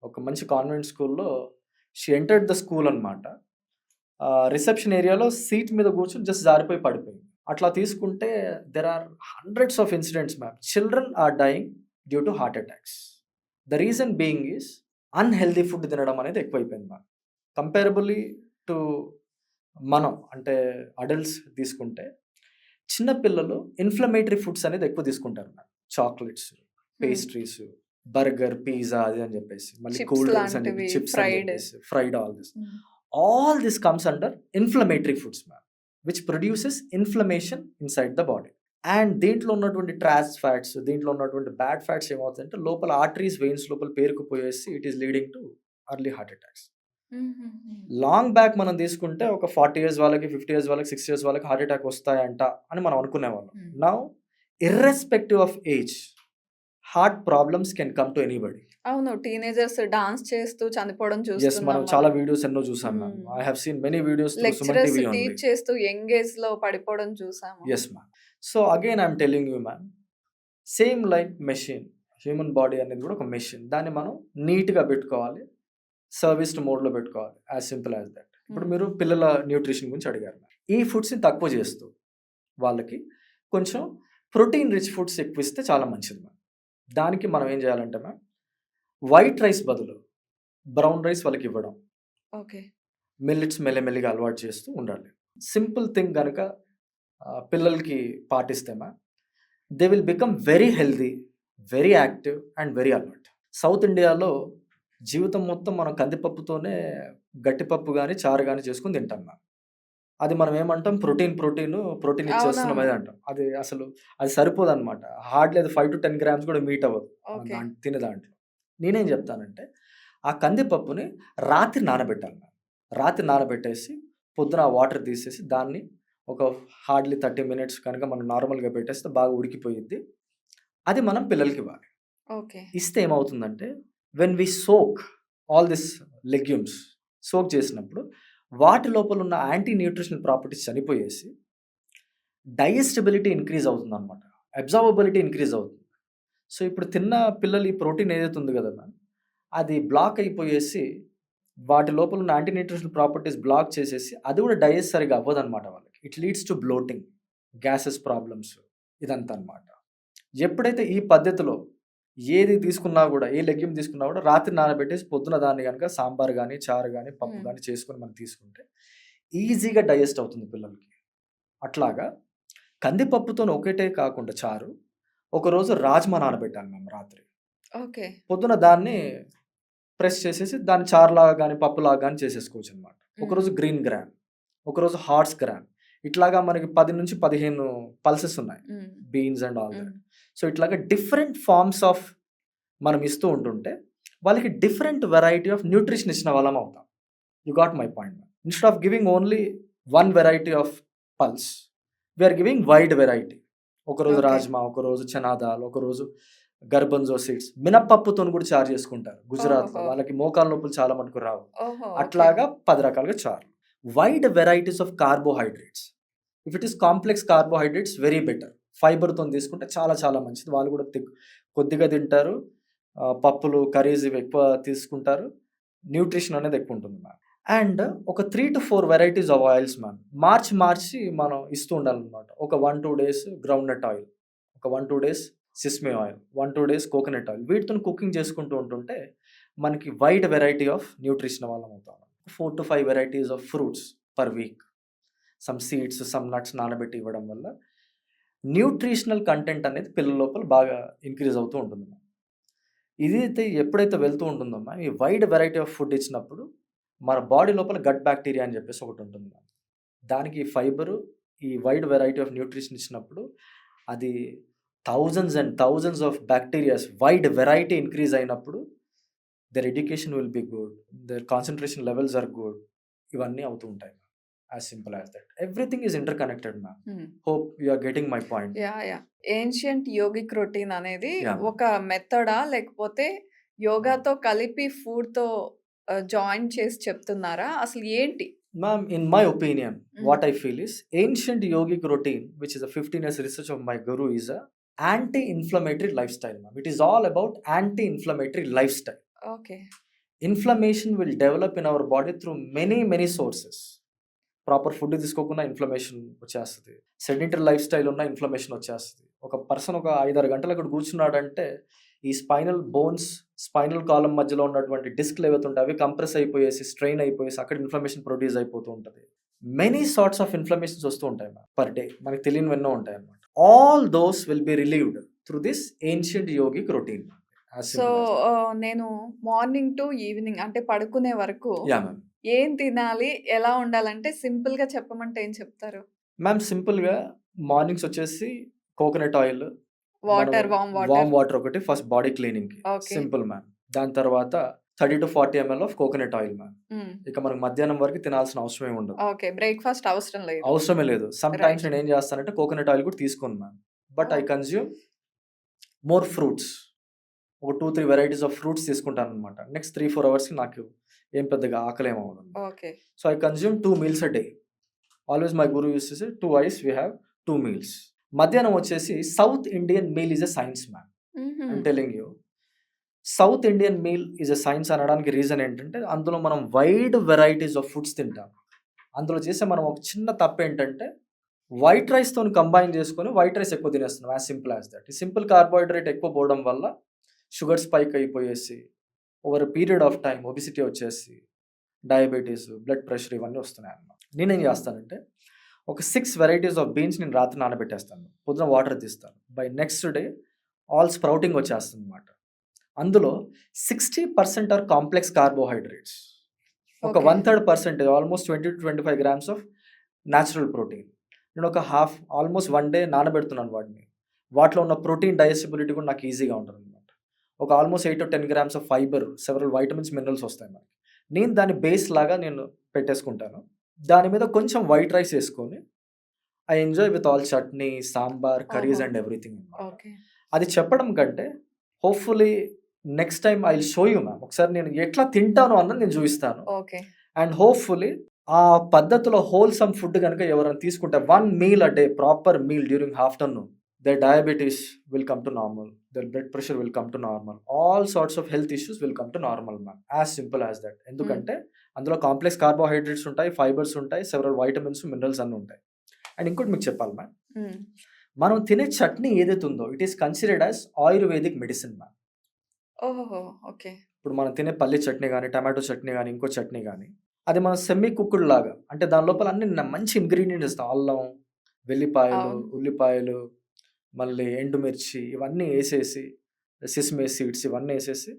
ఒక మంచి కాన్వెంట్ స్కూల్లో, షీ ఎంటర్డ్ ద స్కూల్ అనమాట. రిసెప్షన్ ఏరియాలో సీట్ మీద కూర్చొని జస్ట్ జారిపోయి పడిపోయింది. అట్లా తీసుకుంటే there are hundreds of incidents ma'am. Children are dying due to heart attacks. The reason being is unhealthy food తినడం అనేది ఎక్కువైపోయింది మ్యామ్. కంపేరబుల్లీ టు మనం అంటే అడల్ట్స్ తీసుకుంటే చిన్నపిల్లలు ఇన్ఫ్లమేటరీ ఫుడ్స్ అనేది ఎక్కువ తీసుకుంటారు ma'am. Chocolates, pastries, burger, pizza అది అని చెప్పేసి, మళ్ళీ కూల్ డ్రింక్స్ అని చెప్పి, chips, fried, all this comes under inflammatory foods ma'am, which produces inflammation inside the body. And దీంట్లో ఉన్నటువంటి ట్రాన్స్ ఫ్యాట్స్, దీంట్లో ఉన్నటువంటి బ్యాడ్ ఫ్యాట్స్ ఏమవుతుందంటే లోపల ఆర్టరీస్, వెయిన్స్ లోపల పేరుకుపోయేసి it is leading to early heart attacks. Long back మనం తీసుకుంటే ఒక 40 years వాళ్ళకి, 50 years వాళ్ళకి, 60 years వాళ్ళకి హార్ట్ అటాక్ వస్తాయంట అని మనం అనుకునేవాళ్ళం. Now irrespective of age heart problems can come to anybody. అవును, టీనేజర్స్ డాన్స్ చేస్తూ చనిపోవడం చూస్తున్నాం. మనం చాలా వీడియోస్ ఎన్నో చూసాం ma'am. I have seen many videos through Suman TV only. Teach చేస్తూ యంగ్ ఏజ్ లో పడిపోవడం చూసాము. yes ma'am. So again I'm telling you ma'am, same like machine, human body అనేది కూడా ఒక మెషిన్. దాన్ని మనం నీట్గా పెట్టుకోవాలి, సర్వీస్డ్ మోడ్లో పెట్టుకోవాలి, యాజ్ సింపుల్ యాజ్ దట్. ఇప్పుడు మీరు పిల్లల న్యూట్రిషన్ గురించి అడిగారు. ఈ ఫుడ్స్ని తక్కువ చేస్తూ వాళ్ళకి కొంచెం ప్రోటీన్ రిచ్ ఫుడ్స్ ఎక్కువ ఇస్తే చాలా మంచిది మ్యామ్. దానికి మనం ఏం చేయాలంటే మ్యామ్, వైట్ రైస్ బదులు బ్రౌన్ రైస్ వాళ్ళకి ఇవ్వడం, ఓకే, మిల్లెట్స్ మెల్లమెల్లిగా అలవాటు చేస్తూ ఉండాలి. సింపుల్ థింగ్ కనుక పిల్లలకి పాటిస్తే ma'am, they will become very healthy, very active and very alert. South ఇండియాలో జీవితం మొత్తం మనం కందిపప్పుతోనే గట్టిపప్పు గాని, చారు గాని చేసుకొని తింటాం మ్యామ్. అది మనం ఏమంటాం ప్రోటీన్ ఇచ్చేస్తున్నాం అవునవును. అది అంటాం. అది సరిపోదనమాట. హార్డ్‌లీ అది 5-10 గ్రామ్స్ కూడా మీట్ అవ్వదు. మనం ఓకే. తినే దాంట్లో. నేనేం చెప్తానంటే, ఆ కందిపప్పుని రాత్రి నానబెట్టాలి మ్యామ్. రాత్రి నానబెట్టేసి, పొద్దున ఆ వాటర్ తీసేసి, దాన్ని ఒక హార్డ్‌లీ 30 మినిట్స్ కనుక మనం నార్మల్‌గా పెట్టేస్తే బాగా ఉడికిపోయిద్ది. అది మనం పిల్లలకివ్వాలి. ఓకే. ఇస్తే ఏమవుతుందంటే, when we soak all this legumes soak చేసినప్పుడు, వాటి లోపల ఉన్న యాంటీ న్యూట్రిషనల్ ప్రాపర్టీస్ చనిపోయేసి, డైజెస్టిబిలిటీ ఇంక్రీజ్ అవుతుందనమాట. అబ్జార్బబిలిటీ ఇంక్రీజ్ అవుతుంది. సో, ఇప్పుడు తిన్న పిల్లలు ఈ ప్రోటీన్ ఏదైతే ఉంది కదా మ్యామ్, అది బ్లాక్ అయిపోయేసి, వాటి లోపల ఉన్న యాంటీ న్యూట్రిషనల్ ప్రాపర్టీస్ బ్లాక్ చేసేసి, అది కూడా డైజెస్ట్ సరిగ్గా అవ్వదనమాట వాళ్ళకి. It leads to bloating, gases problems ఇదంతా అనమాట. ఎప్పుడైతే ఈ పద్ధతిలో ఏది తీసుకున్నా కూడా, ఏ లెగ్యూమ్ తీసుకున్నా కూడా రాత్రి నానబెట్టేసి పొద్దున దాన్ని గనుక సాంబార్ గాని, చారు గాని, పప్పు హ్మ్. గాని చేసుకొని మనం తీసుకుంటే ఈజీగా డైజెస్ట్ అవుతుంది పిల్లలకి. అట్లాగా కందిపప్పుతోని ఒకటే కాకుండా చారు, ఒకరోజు రాజ్మా నానబెట్టాలి మ్యామ్ రాత్రి. ఓకే. పొద్దున దాన్ని ప్రెస్ చేసేసి దాన్ని చారులాగా గాని, పప్పులాగా గాని చేసేసుకోవచ్చనమాట. హ్మ్. ఒకరోజు గ్రీన్ గ్రామ్, ఒకరోజు హార్ట్స్ గ్రామ్. ఇట్లాగా మనకి 10-15 పల్సెస్ ఉన్నాయి. హ్మ్. బీన్స్ అండ్ ఆల్ హ్మ్. దట్. సో, ఇట్లాగా డిఫరెంట్ ఫార్మ్స్ ఆఫ్ మనం ఇస్తూ ఉంటుంటే, వాళ్ళకి డిఫరెంట్ వెరైటీ ఆఫ్ న్యూట్రిషన్ ఇచ్చిన వాళ్ళం అవుతాం. You got my point. Instead of giving only one variety of pulse, we are giving wide variety. ఒకరోజు ఓకే. రాజ్మా, ఒకరోజు చనా దాల్, ఒకరోజు గర్బంజో సీడ్స్. మినపప్పుతోని కూడా చారు చేసుకుంటారు గుజరాత్‌లో. ఓహోహో! వాళ్ళకి మోకాళ్ళ నొప్పులు చాలా మటుకు రావు. ఓహో! ఓకే. అట్లాగా 10 రకాలుగా చారులు. Wide varieties of carbohydrates. If it is complex carbohydrates very better. ఫైబర్‌తోని తీసుకుంటే చాలా చాలా మంచిది. వాళ్ళు కూడా కొద్దిగా తింటారు. పప్పులు, కర్రీస్ ఇవి ఎక్కువ తీసుకుంటారు. న్యూట్రిషన్ అనేది ఎక్కువ ఉంటుంది మ్యామ్. అండ్ ఒక 3-4 వెరైటీస్ ఆఫ్ ఆయిల్స్ మ్యామ్. మార్చి మనం ఇస్తూ ఉండాలనమాట. ఒక 1-2 డేస్ గ్రౌండ్‌నట్ ఆయిల్, ఒక 1-2 days sesame oil, 1-2 days coconut oil. వీటితోని కుకింగ్ చేసుకుంటూ ఉంటుంటే మనకి వైడ్ వెరైటీ ఆఫ్ న్యూట్రిషన్ వాళ్ళం అవుతాం. 4-5 varieties of fruits per week. Some seeds, some nuts నానబెట్టి ఇవ్వడం వల్ల న్యూట్రిషనల్ కంటెంట్ అనేది పిల్లల లోపల బాగా ఇంక్రీజ్ అవుతూ ఉంటుంది. ఇదైతే ఎప్పుడైతే వెళ్తూ ఉంటుందమ్మా, ఈ వైడ్ వెరైటీ ఆఫ్ ఫుడ్ ఇచ్చినప్పుడు మన బాడీ లోపల గట్ బ్యాక్టీరియా అని చెప్పేసి ఒకటి ఉంటుంది. దానికి ఫైబరు, ఈ వైడ్ వెరైటీ ఆఫ్ న్యూట్రిషన్ ఇచ్చినప్పుడు అది thousands and thousands of bacterias wide variety increase అయినప్పుడు their education will be good, their concentration levels are good. ఇవన్నీ అవుతూ ఉంటాయి. As simple as that. Everything is interconnected ma'am. Hmm. Hope you are getting my point. Yeah! Ancient yogic routine అనేది yeah! Ma'am. ఒక మెథడా? లేకపోతే యోగాతో కలిపి ఫుడ్‌తో join చేసి చెప్తున్నారా? అసలు ఏంటి? Ma'am, in my opinion, హ్మ్. what I feel is ancient yogic routine, which is a 15 years research of my guru, is a anti-inflammatory lifestyle, ma'am. It is all about anti-inflammatory lifestyle. Okay. Inflammation will develop in our body through many sources. Proper food తీసుకోకుండా inflammation వచ్చేస్తది. Sedentary life style ఉన్న inflammation వచ్చేస్తది. ఒక person ఒక 5-6 గంటలు అక్కడ కూర్చున్నాడంటే ఈ spinal bones, spinal column మధ్యలో ఉన్నటువంటి డిస్క్‌లు ఏవైతే ఉంటాయో అవి కంప్రెస్ అయిపోయేసి, స్ట్రెయిన్ అయిపోయేసి అక్కడ ఇన్ఫ్లమేషన్ ప్రొడ్యూస్ అయిపోతూ ఉంటది. మెనీ సార్ట్స్ ఆఫ్ ఇన్ఫ్లమేషన్స్ వస్తూ ఉంటాయి పర్ డే. మనకు తెలియనివెన్నో ఉంటాయన్నమాట. All those will be relieved through this ancient yogic routine. As so, simple as that. నేను మార్నింగ్ టు ఈవినింగ్ అంటే పడుకునే వరకు యాహ్! మ్యామ్. ఏం తినాలి? ఎలా ఉండాలంటే సింపుల్‌గా చెప్పమంటే ఏం చెప్తారు? మ్యామ్ సింపుల్‌గా మార్నింగ్స్ వచ్చేసి కోకోనట్ ఆయిల్, మనము వార్మ్ వార్మ్ వాటర్. వాటర్ ఒకటి ఫస్ట్ బాడీ క్లీనింగ్‌కి. ఓకే. Simple ma'am. దాని తర్వాత 30-40 ML of coconut oil ma'am. Hmm. ఇక మనకు మధ్యాహ్నం వరకు తినాల్సిన అవసరం ఏమి ఉండదు. ఓకే. బ్రేక్‌ఫాస్ట్ అవసరం లేదు. అవసరమే లేదు. Some right. టైమ్స్ నేనేం చేస్తానంటే కోకోనట్ ఆయిల్ కూడా తీసుకోను ma'am. But I oh! Consume more fruits. ఒక 2-3 వెరైటీస్ ఆఫ్ ఫ్రూట్స్ తీసుకుంటాననమాట. నెక్స్ట్ 3-4 అవర్స్‌కి నాకు ఏం పెద్దగా ఆకలేమి అవ్వదు. Okay. So, I consume 2 meals a day. Always my guru used to say 2 ice we have 2 meals. మధ్యాహ్నం వచ్చేసి south Indian meal is a science ma'am. హుహు. I'm telling you. South Indian meal is a science అనడానికి reason ఏంటంటే అందులో మనం wide varieties of foods తింటాం. అందులో చేసే మనం ఒక చిన్న తప్పేంటంటే వైట్ రైస్‌తోని కంబైన్ చేసుకొని వైట్ రైస్ ఎక్కువ తినేస్తున్నాం. As simple as that. ఈ సింపుల్ కార్బోహైడ్రేట్ ఎక్కువ పోవడం వల్ల షుగర్ స్పైక్ అయిపోయేసి over a period of time obesity వచ్చేసి డయాబెటిస్, బ్లడ్ ప్రెషర్ ఇవన్నీ వస్తున్నాయన్నమాట. నేనేం చేస్తానంటే ఒక 6 వెరైటీస్ ఆఫ్ బీన్స్ నేను రాత్రి నానబెట్టేస్తాను. పొద్దున వాటర్ తీస్తాను. By next day all sprouting వచ్చేస్తుందన్నమాట. అందులో 60% ఆర్ కాంప్లెక్స్ కార్బోహైడ్రేట్స్, ఒక okay. 1/3% almost 20 to 25 grams of natural protein. నేను ఒక ఆల్మోస్ట్ 1 డే నానబెడుతున్నాను వాటిని. వాటిలో ఉన్న ప్రోటీన్ డైజెస్టిబిలిటీ కూడా నాకు ఈజీగా ఉంటుందన్నమాట. ఒక almost 8 to 10 grams of fibre, several vitamins, minerals వస్తాయి మనకి. నేను దాని బేస్ లాగా నేను పెట్టేసుకుంటాను. దాని మీద కొంచెం వైట్ రైస్ వేసుకొని I enjoy with all chutney, sambar, curries ఓహో! అండ్ ఎవ్రీథింగ్ అన్నమాట. ఓకే. అది చెప్పడం కంటే hopefully next time I will show you ma'am. ఒకసారి నేను ఎట్లా తింటాను అన్నది నేను చూపిస్తాను. ఓకే. అండ్ హోప్‌ఫుల్లీ ఆ పద్ధతిలో హోల్‌సమ్ ఫుడ్ గనుక ఎవరైనా తీసుకుంటే 1 meal a day, proper meal during afternoon, their diabetes will come to normal, their blood pressure will come to normal, all sorts of health issues will come to normal ma'am. As simple as that. హ్మ్. ఎందుకంటే అందులో complex carbohydrates ఉంటాయి, fibres ఉంటాయి, several vitamins, minerals అన్నీ ఉంటాయి. And ఇంకోటి మీకు చెప్పాలి మ్యామ్, హ్మ్. మనం తినే చట్నీ ఏదైతే ఉందో it is considered as ayurvedic medicine ma'am. ఓహోహో! ఓకే. ఇప్పుడు మనం తినే పల్లి చట్నీ కానీ, టమాటో చట్నీ కానీ, ఇంకో చట్నీ కానీ, అది మనం సెమీ కుక్డ్ లాగా, అంటే దాని లోపల అన్ని మంచి ఇంగ్రీడియంట్స్ ఇస్తాం. అల్లం, వెల్లిపాయలు, అవును. ఉల్లిపాయలు, మళ్ళీ ఎండుమిర్చి ఇవన్నీ వేసేసి, సిస్మే సీడ్స్ ఇవన్నీ వేసేసి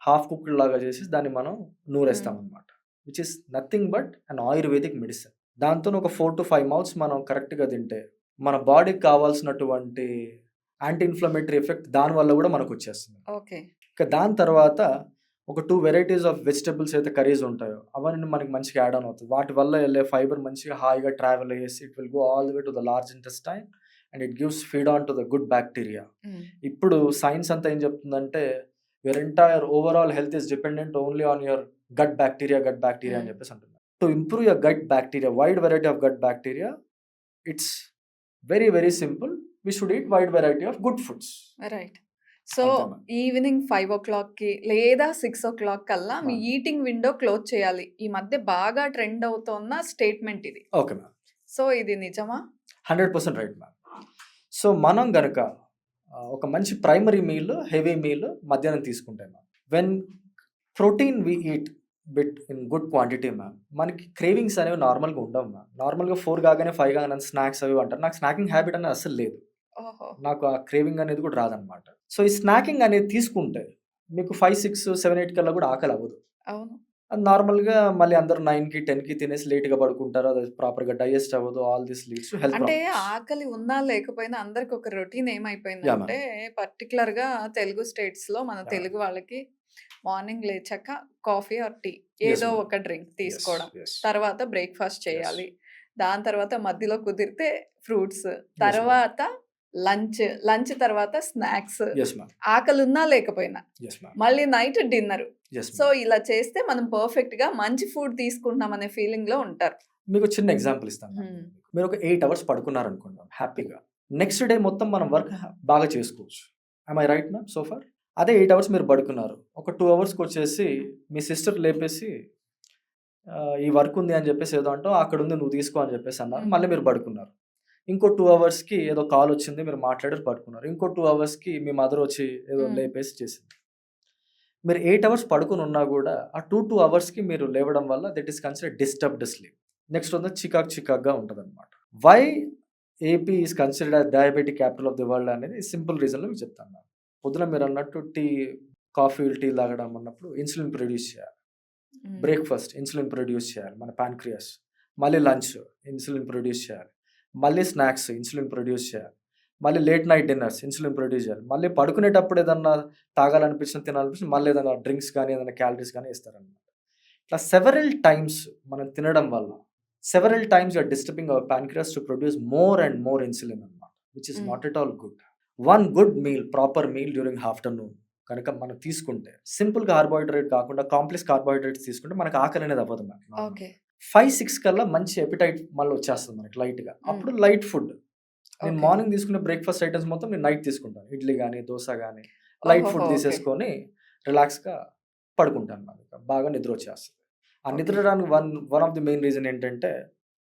హాఫ్ కుక్డ్ లాగా చేసి దాన్ని మనం నూరేస్తాం హ్మ్. అనమాట. Which is nothing but an ayurvedic medicine. దాంతో ఒక 4 to 5 మౌత్స్ మనం కరెక్ట్గా తింటే మన బాడీకి కావాల్సినటువంటి యాంటీ ఇన్ఫ్లమేటరీ ఎఫెక్ట్ దాని వల్ల కూడా మనకు వచ్చేస్తుంది. ఓకే. ఇక దాని తర్వాత ఒక 2 వెరైటీస్ ఆఫ్ వెజిటబుల్స్ అయితే కర్రీస్ ఉంటాయో అవన్నీ మనకి మంచిగా యాడ్ ఆన్ అవుతుంది. వాటి వల్ల వెళ్ళే ఫైబర్ మంచిగా హాయిగా ట్రావెల్ అయ్యేసి it will go all the way to the large intestine and it gives feed on to the good bacteria. Hmm. ఇప్పుడు సైన్స్ అంతా ఏం చెప్తుందంటే your entire overall health is dependent only on your gut bacteria అని hmm. చెప్పేసి అంటున్నారు. To improve your gut bacteria, wide variety of gut bacteria, it's very very simple. We should eat wide variety of good foods. Right. So, అంతే ma'am. Evening 5:00కి లేదా 6:00 కల్లా me ma'am. Eating window close చేయాలి. ఈ మధ్య బాగా trend అవుతోన్న statement ఇది. Okay ma'am. So, ఇది నిజమా? 100% రైట్ మ్యామ్. సో మనం గనక ఒక మంచి ప్రైమరీ మీల్, హెవీ మీల్ మధ్యాహ్నం తీసుకుంటే ma'am, when protein we eat bit in good quantity ma'am, మనకి క్రేవింగ్స్ అనేవి నార్మల్గా ఉండవు మ్యామ్. నార్మల్గా 4 కాగానే 5 కాగానే స్నాక్స్ అవి అంటారు. నాకు స్నాకింగ్ హ్యాబిట్ అనేది అసలు లేదు. ఓహో! నాకు ఆ క్రేవింగ్ అనేది కూడా రాదనమాట. సో ఈ స్నాకింగ్ అనేది తీసుకుంటే మీకు 5, 6, 7, 8 కల్లా కూడా ఆకలి అవ్వదు. అవును. అది నార్మల్గా మళ్ళీ అందరూ 9కి 10కి తినేసి లేట్గా పడుకుంటారు. అది ప్రాపర్గా డైజెస్ట్ అవ్వదు. All this leads to health అంటే ప్రాబ్లమ్స్. ఆకలి ఉన్నా లేకపోయినా అందరికి ఒక రొటీన్ యా మ్యామ్. ఏమైపోయిందంటే పర్టిక్యులర్‌గా తెలుగు స్టేట్స్‌లో మన యా తెలుగు వాళ్ళకి మార్నింగ్ లేచాక కాఫీ ఆర్ టీ ఎస్ ఏదో మ్యామ్. ఒక డ్రింక్ ఎస్ తీసుకోవడం. ఎస్ తర్వాత బ్రేక్‌ఫాస్ట్ ఎస్ చేయాలి. దాని తర్వాత మధ్యలో కుదిరితే ఫ్రూట్స్. Yes ma'am. తర్వాత లంచ్. లంచ్ తర్వాత స్నాక్స్. Yes ma'am. ఆకలున్నా లేకపోయినా. Yes ma'am. మళ్ళీ night dinner. Yes so, ma'am. ఇలా చేస్తే మనం పర్ఫెక్ట్‌గా మంచి ఫుడ్ తీసుకుంటున్నాం అనే ఫీలింగ్‌లో ఉంటారు. మీకు చిన్న ఎగ్జాంపుల్ ఇస్తాను మ్యామ్. హ్మ్. మీరు ఒక 8 అవర్స్ పడుకున్నారనుకుందాం హ్యాపీగా. నెక్స్ట్ డే మొత్తం మనం వర్క్ బాగా చేసుకోవచ్చు. Am I right ma'am so far? అదే 8 అవర్స్ మీరు పడుకున్నారు. ఒక 2 అవర్స్‌కి వచ్చేసి మీ సిస్టర్ లేపేసి ఈ వర్క్ ఉంది అని చెప్పేసి ఏదో అంటావు, అక్కడ ఉంది నువ్వు తీసుకో అని చెప్పేసి అన్నారు. మళ్ళీ మీరు పడుకున్నారు. ఇంకో 2 అవర్స్‌కి ఏదో కాల్ వచ్చింది, మీరు మాట్లాడారు, పడుకున్నారు. ఇంకో 2 అవర్స్‌కి మీ మదర్ వచ్చి ఏదో హ్మ్. లేపేసి చేసింది. మీరు 8 అవర్స్ పడుకొని ఉన్నా కూడా ఆ 2 అవర్స్‌కి మీరు లేవడం వల్ల that is considered disturbed sleep. Next ఉంది చికాక్‌గా ఉంటదన్నమాట. Why AP is considered as diabetic capital of the world అనేది సింపుల్ రీజన్‌లో మీకు చెప్తాను మ్యామ్. పొద్దున మీరు అన్నట్టు కాఫీ, టీ తాగడం అన్నప్పుడు ఇన్సులిన్ ప్రొడ్యూస్ చేయాలి. హ్మ్. బ్రేక్‌ఫాస్ట్ ఇన్సులిన్ ప్రొడ్యూస్ చేయాలి మన పాన్‌క్రియాస్. మళ్ళీ లంచ్ ఇన్సులిన్ ప్రొడ్యూస్ చేయాలి. మళ్ళీ స్నాక్స్ ఇన్సులిన్ ప్రొడ్యూస్ చేయాలి. మళ్ళీ late night dinners insulin produce చేయాలి. మళ్ళీ పడుకునేటప్పుడు ఏదన్నా తాగాలనిపించిన, తినాలనిపించిన మళ్ళీ ఏదైనా డ్రింక్స్ కానీ, ఏదైనా క్యాలరీస్ కానీ ఇస్తారనమాట. ఇట్లా సెవరల్ టైమ్స్ మనం తినడం వల్ల several times you are disturbing our pancreas to produce more and more insulin అన్నమాట. Which is hmm. Not at all good. One good meal, proper meal during afternoon కనుక మనం తీసుకుంటే సింపుల్ కార్బోహైడ్రేట్ కాకుండా complex carbohydrates తీసుకుంటే మనకు ఆకలి అనేది అవ్వదు మ్యామ్ నార్మల్‌గా. ఓకే. 5, 6 కల్లా మంచి ఎపిటైట్ మళ్ళీ వచ్చేస్తుంది మనకి లైట్‌గా. హ్మ్. అప్పుడు లైట్ ఫుడ్. నేను ఓకే. మార్నింగ్ తీసుకునే బ్రేక్‌ఫాస్ట్ ఐటమ్స్ మొత్తం నేను నైట్ తీసుకుంటాను. ఇడ్లీ గానీ, దోస గానీ లైట్ ఓహోహో! Food okay. తీసేసుకొని రిలాక్స్‌గా పడుకుంటాను మాట. బాగా నిద్ర వచ్చేస్తది. ఆ నిద్ర ఓకే. రానికి one of the main reason ఏంటంటే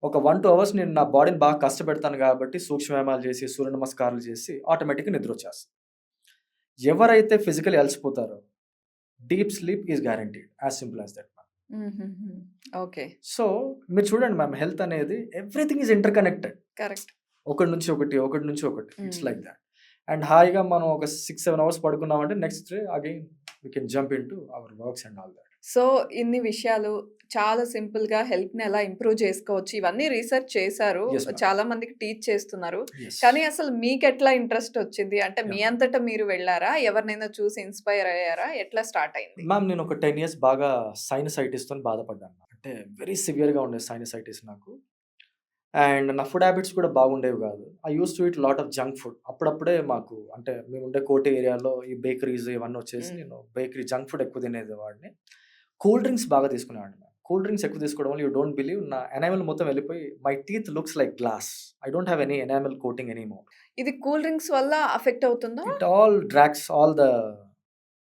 ఒక 1, 2 అవర్స్ నేను నా బాడీని బాగా కష్టపెడతాను కాబట్టి సూక్ష్మవ్యాయామాలు చేసి, సూర్య నమస్కారాలు చేసి ఆటోమేటిక్‌గా నిద్ర వచ్చేస్తది. ఎవరైతే ఫిజికల్లీ అలసిపోతారో deep sleep is guaranteed. As simple as that ma'am. హుహుహు. ఓకే. సో మీరు చూడండి మ్యామ్, హెల్త్ అనేది everything is interconnected. Correct. ఒకటి నుంచి ఒకటి, ఒకటి నుంచి ఒకటి. ఇట్స్ హ్మ్. Like that. అండ్ హాయిగా మనం ఒక 6, 7 అవర్స్ పడుకున్నామంటే next day again we can jump in to our works and all that. So, ఇన్ని విషయాలు చాలా సింపుల్‌గా హెల్త్‌ని ఎలా ఇంప్రూవ్ చేసుకోవచ్చు ఇవన్నీ రీసెర్చ్ చేశారు. Yes ma'am. చాలా మందికి టీచ్ చేస్తున్నారు. యెస్. కానీ అసలు మీకెట్లా ఇంట్రెస్ట్ వచ్చింది? అంటే మీ యాహ్! అంతట మీరు వెళ్లారా? ఎవరినైనా చూసి ఇన్‌స్పైర్ అయ్యారా? ఎట్లా స్టార్ట్ అయింది? మ్యామ్ నేను ఒక 10 ఇయర్స్ బాగా సైనసైటిస్‌తోని బాధపడ్డాను. అంటే వెరీ సివియర్‌గా ఉండేది సైనసైటిస్ నాకు. అండ్ నా ఫుడ్ హ్యాబిట్స్ కూడా బాగుండేవి కాదు. I used to eat lot of junk food. అప్పుడప్పుడే మాకు అంటే మేముండే కోటి ఏరియాలో ఈ బేకరీస్ ఇవన్నీ వచ్చేసి హ్మ్. నేను బేకరీ జంక్ ఫుడ్ ఎక్కువ తినేవాడిని. కూల్ డ్రింక్స్ బాగా తీసుకునేవాడిని మ్యామ్. కూల్ డ్రింక్స్ ఎక్కువ తీసుకోవడం వల్ల యూ డోంట్ బిలీవ్ నా ఎనామెల్ మొత్తం వెళ్ళిపోయి my teeth looks like glass. I don't have any enamel coating anymore. ఇది కూల్ డ్రింక్స్ వల్ల అఫెక్ట్ అవుతుందా? It all drags all the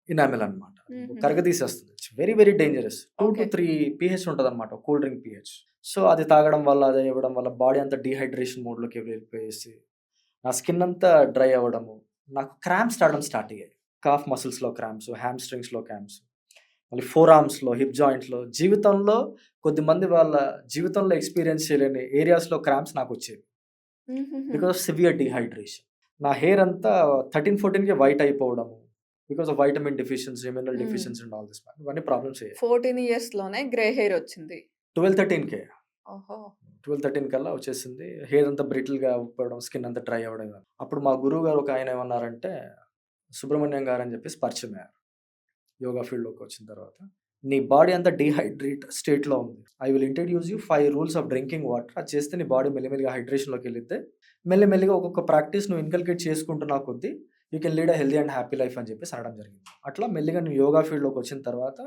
enamel అన్నమాట. హుహుహు. కరగదీసేస్తుంది. It's very very dangerous. 2 to okay. 3 pH ఉంటదన్నమాట కూల్ డ్రింక్ పీహెచ్. సో అది తాగడం వల్ల, అది ఇవ్వడం వల్ల బాడీ అంతా డీహైడ్రేషన్ మోడ్‌లోకి వెళ్ళిపోయేసి నా స్కిన్ అంతా డ్రై అవ్వడము. నాకు క్రాంప్స్ రావడం స్టార్ట్ అయ్యాయి. కాఫ్ మసిల్స్‌లో క్రాంప్స్, హామ్‌స్ట్రింగ్స్‌లో క్రాంప్స్, మళ్ళీ ఫోర్ ఆర్మ్స్‌లో, హిప్ జాయింట్‌లో జీవితంలో కొద్దిమంది వాళ్ళ జీవితంలో ఎక్స్‌పీరియన్స్ చేయలేని ఏరియాస్‌లో క్రాంప్స్ నాకొచ్చేవి. హుహుహు. Because of severe dehydration. నా హెయిర్ అంతా 13, 14కే వైట్ అయిపోవడము. Because of vitamin deficiency, mineral hmm. Deficiency and all this ఇవన్నీ ప్రాబ్లమ్స్ అయ్యాయి. 14 ఇయర్స్‌లోనే గ్రే హెయిర్ వచ్చింది. 12, 13కే. ఓహో! 12, 13 కల్లా వచ్చేసింది. హెయిర్ అంతా బ్రిటిల్‌గా అయిపోవడం, స్కిన్ అంతా డ్రై అవ్వడం. అప్పుడు మా గురువుగారు ఒక ఆయన ఏమన్నారంటే, సుబ్రహ్మణ్యం గారు అని చెప్పేసి పరిచయం అయ్యారు. యోగా ఫీల్డ్‌లోకి వచ్చిన తర్వాత. నీ బాడీ అంతా డీహైడ్రేట్ స్టేట్‌లో ఉంది. I will introduce you 5 rules of drinking water. అది చేస్తే నీ బాడీ మెల్లిమెల్లిగా హైడ్రేషన్‌లోకి వెళ్ళిద్ది. మెల్లిమెల్లిగా ఒక్కొక్క ప్రాక్టీస్ నువ్వు ఇన్కల్కేట్ చేసుకుంటున్న కొద్దీ you can lead a healthy and happy life అని చెప్పేసి అనడం జరిగింది. అట్లా మెల్లిగా నేను యోగా ఫీల్డ్‌లోకి వచ్చిన తర్వాత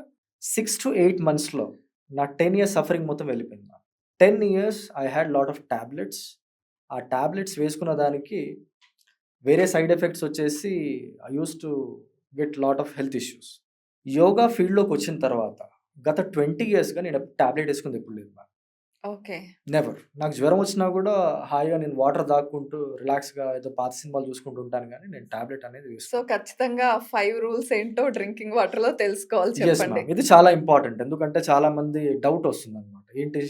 6-8 మంత్స్‌లో నా 10 ఇయర్స్ సఫరింగ్ మొత్తం వెళ్ళిపోయింది. 10 years I had lot of tablets. ఆ టాబ్లెట్స్ వేసుకున్న దానికి వేరే సైడ్ ఎఫెక్ట్స్ వచ్చేసి I used to get lot of health issues. Yoga ఫీల్డ్‌లోకి వచ్చిన తర్వాత గత 20 ఇయర్స్‌గా నేను టాబ్లెట్ వేసుకుంది ఎప్పుడు లేదు మ్యామ్. ఓకే. నెవర్. నాకు జ్వరం వచ్చినా కూడా హాయిగా నేను వాటర్ తాగుకుంటూ రిలాక్స్‌గా ఏదో పాత సినిమాలు చూసుకుంటూ ఉంటాను గానీ నేను టాబ్లెట్ అనేది సో, వేసుకోను. ఖచ్చితంగా 5 రూల్స్ ఏంటో డ్రింకింగ్ వాటర్‌లో తెలుసుకోవాలి యెస్ చెప్పండి. మ్యామ్. ఇది చాలా ఇంపార్టెంట్. ఎందుకంటే చాలా మంది డౌట్ వస్తుందన్నమాట. ఏంటి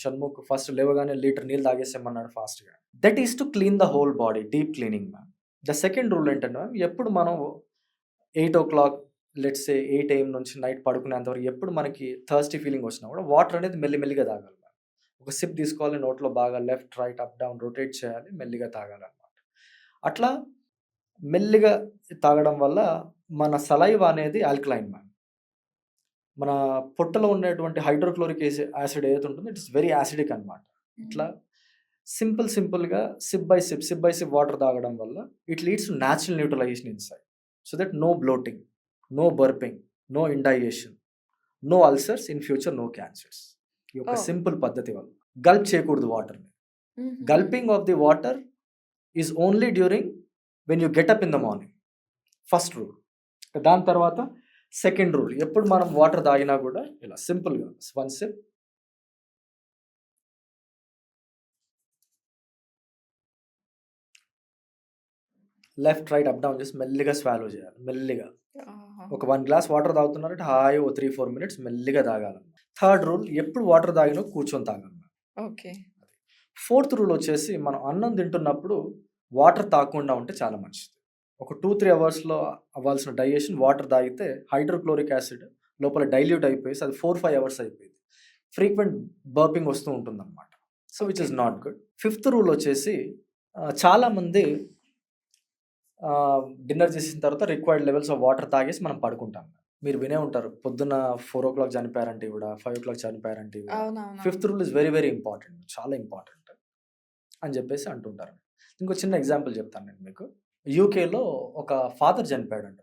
షణ్ముఖ్ ఫస్ట్ లేవగానే లీటర్ నీళ్ళు తాగేసేయమన్నాడు ఫాస్ట్‌గా. That is to clean the whole body. Deep cleaning ma'am. The second rule ఏంటంటే మ్యామ్, ఎప్పుడు మనం 8:00 లెట్స్ సే 8 AM నుంచి నైట్ పడుకునేంత వరకు ఎప్పుడు మనకి థర్స్టీ ఫీలింగ్ వచ్చినా కూడా వాటర్ అనేది మెల్లిమెల్లిగా తాగాలి మ్యామ్. ఒక సిప్ తీసుకోవాలి, నోట్లో బాగా left, right, up, down rotate చేయాలి, మెల్లిగా తాగాలన్నమాట. అట్లా మెల్లిగా తాగడం వల్ల మన సలైవా అనేది ఆల్కలైన్ మ్యామ్. మన పొట్టలో ఉండేటువంటి హైడ్రోక్లోరిక్ యాసిడ్ ఏదైతే ఉంటుందో ఇట్ ఇస్ వెరీ యాసిడిక్ అన్నమాట. ఇట్లా సింపుల్‌గా సిప్ బై సిప్ వాటర్ తాగడం వల్ల it leads to natural neutralization inside. So that no bloating, no burping, no indigestion, no ulcers, in future no cancers. ఈ యొక్క ఓహ్! సింపుల్ పద్ధతి వల్ల. గల్ప్ చేయకూడదు వాటర్‌ని. హుహుహు. Gulping of the water is only during when you get up in the morning. First rule. దాని తర్వాత second rule. ఎప్పుడు మనం వాటర్ తాగినా కూడా ఇలా సింపుల్‌గా one SIP, left, right, up, down చేసి మెల్లిగా స్వాలో చేయాలి. మెల్లిగా. ఆహా! ఒక 1 గ్లాస్ వాటర్ తాగుతున్నారంటే హాయిగా ఓ 3, 4 మినిట్స్ మెల్లిగా తాగాలి. థర్డ్ రూల్ ఎప్పుడు వాటర్ తాగినా కూర్చొని తాగాలి. ఓకే. ఫోర్త్ రూల్ వచ్చేసి మనం అన్నం తింటున్నప్పుడు వాటర్ తాగకుండా ఉంటే చాలా మంచిది. ఒక 2-3 అవర్స్‌లో అవ్వాల్సిన డైజెషన్ వాటర్ తాగితే హైడ్రోక్లోరిక్ యాసిడ్ లోపల డైల్యూట్ అయిపోయేసి అది 4-5 అవర్స్ అయిపోయింది. ఫ్రీక్వెంట్ బర్పింగ్ వస్తూ ఉంటుందన్నమాట. So which okay. Is not good. Fifth rule వచ్చేసి చాలామంది డిన్నర్ చేసిన తర్వాత రిక్వైర్డ్ లెవెల్స్ ఆఫ్ వాటర్ తాగేసి మనం పడుకుంటాం. మీరు వినే ఉంటారు. పొద్దున్న 4:00 చనిపోయారంటే ఈవిడ, 5:00 చనిపోయారంటే ఈవిడ. అవునవునవును. Fifth rule is very very important. చాలా ఇంపార్టెంట్ అని చెప్పేసి అంటుంటారు. ఇంకో చిన్న ఎగ్జాంపుల్ చెప్తాను నేను మీకు. యూకేలో ఒక ఫాదర్ చనిపోయాడంట.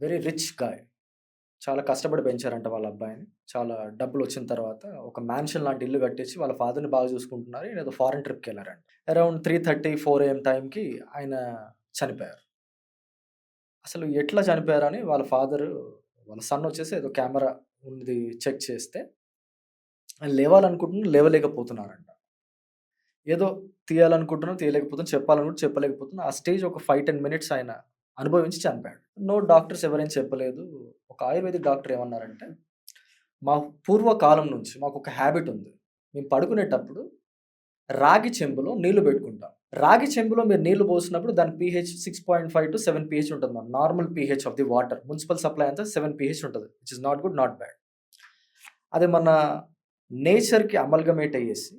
Very rich guy. చాలా కష్టపడి పెంచారంట వాళ్ళ అబ్బాయిని. చాలా డబ్బులు వచ్చిన తర్వాత ఒక మ్యాన్షన్ లాంటి ఇల్లు కట్టించి వాళ్ళ ఫాదర్‌ని బాగా చూసుకుంటున్నారు. ఈయన ఏదో ఫారెన్ ట్రిప్‌కి వెళ్ళారంట. అరౌండ్ 3:30, 4 AM టైంకి ఆయన చనిపోయారు. అసలు ఎట్లా చనిపోయారని వాళ్ళ వాళ్ళ సన్ వచ్చేసి ఏదో కెమెరా ఉంది చెక్ చేస్తే ఆయన లేవాలనుకుంటున్నారు, లేవలేకపోతున్నారంట. ఏదో తీయాలనుకుంటున్నారు, తీయలేకపోతున్నారు, చెప్పలేకపోతున్నారు. ఆ స్టేజ్ ఒక 5-10 మినిట్స్ ఆయన అనుభవించి చనిపోయాడు. నో డాక్టర్స్ ఎవరేం చెప్పలేదు. ఒక ఆయుర్వేదిక్ డాక్టర్ ఏమన్నారంటే, మా పూర్వకాలం నుంచి మాకొక హ్యాబిట్ ఉంది. మేము పడుకునేటప్పుడు రాగి చెంబులో నీళ్లు పెట్టుకుంటాం. రాగి చెంబులో మీరు నీళ్లు పోసినప్పుడు దాని pH 6.5 to 7 pH ఉంటుంది ma'am. Normal pH of the water. Municipal supply అంతా 7 pH ఉంటుంది. Which is not good, not bad. అది మన నేచర్కి అమల్గమేట్ అయ్యేసి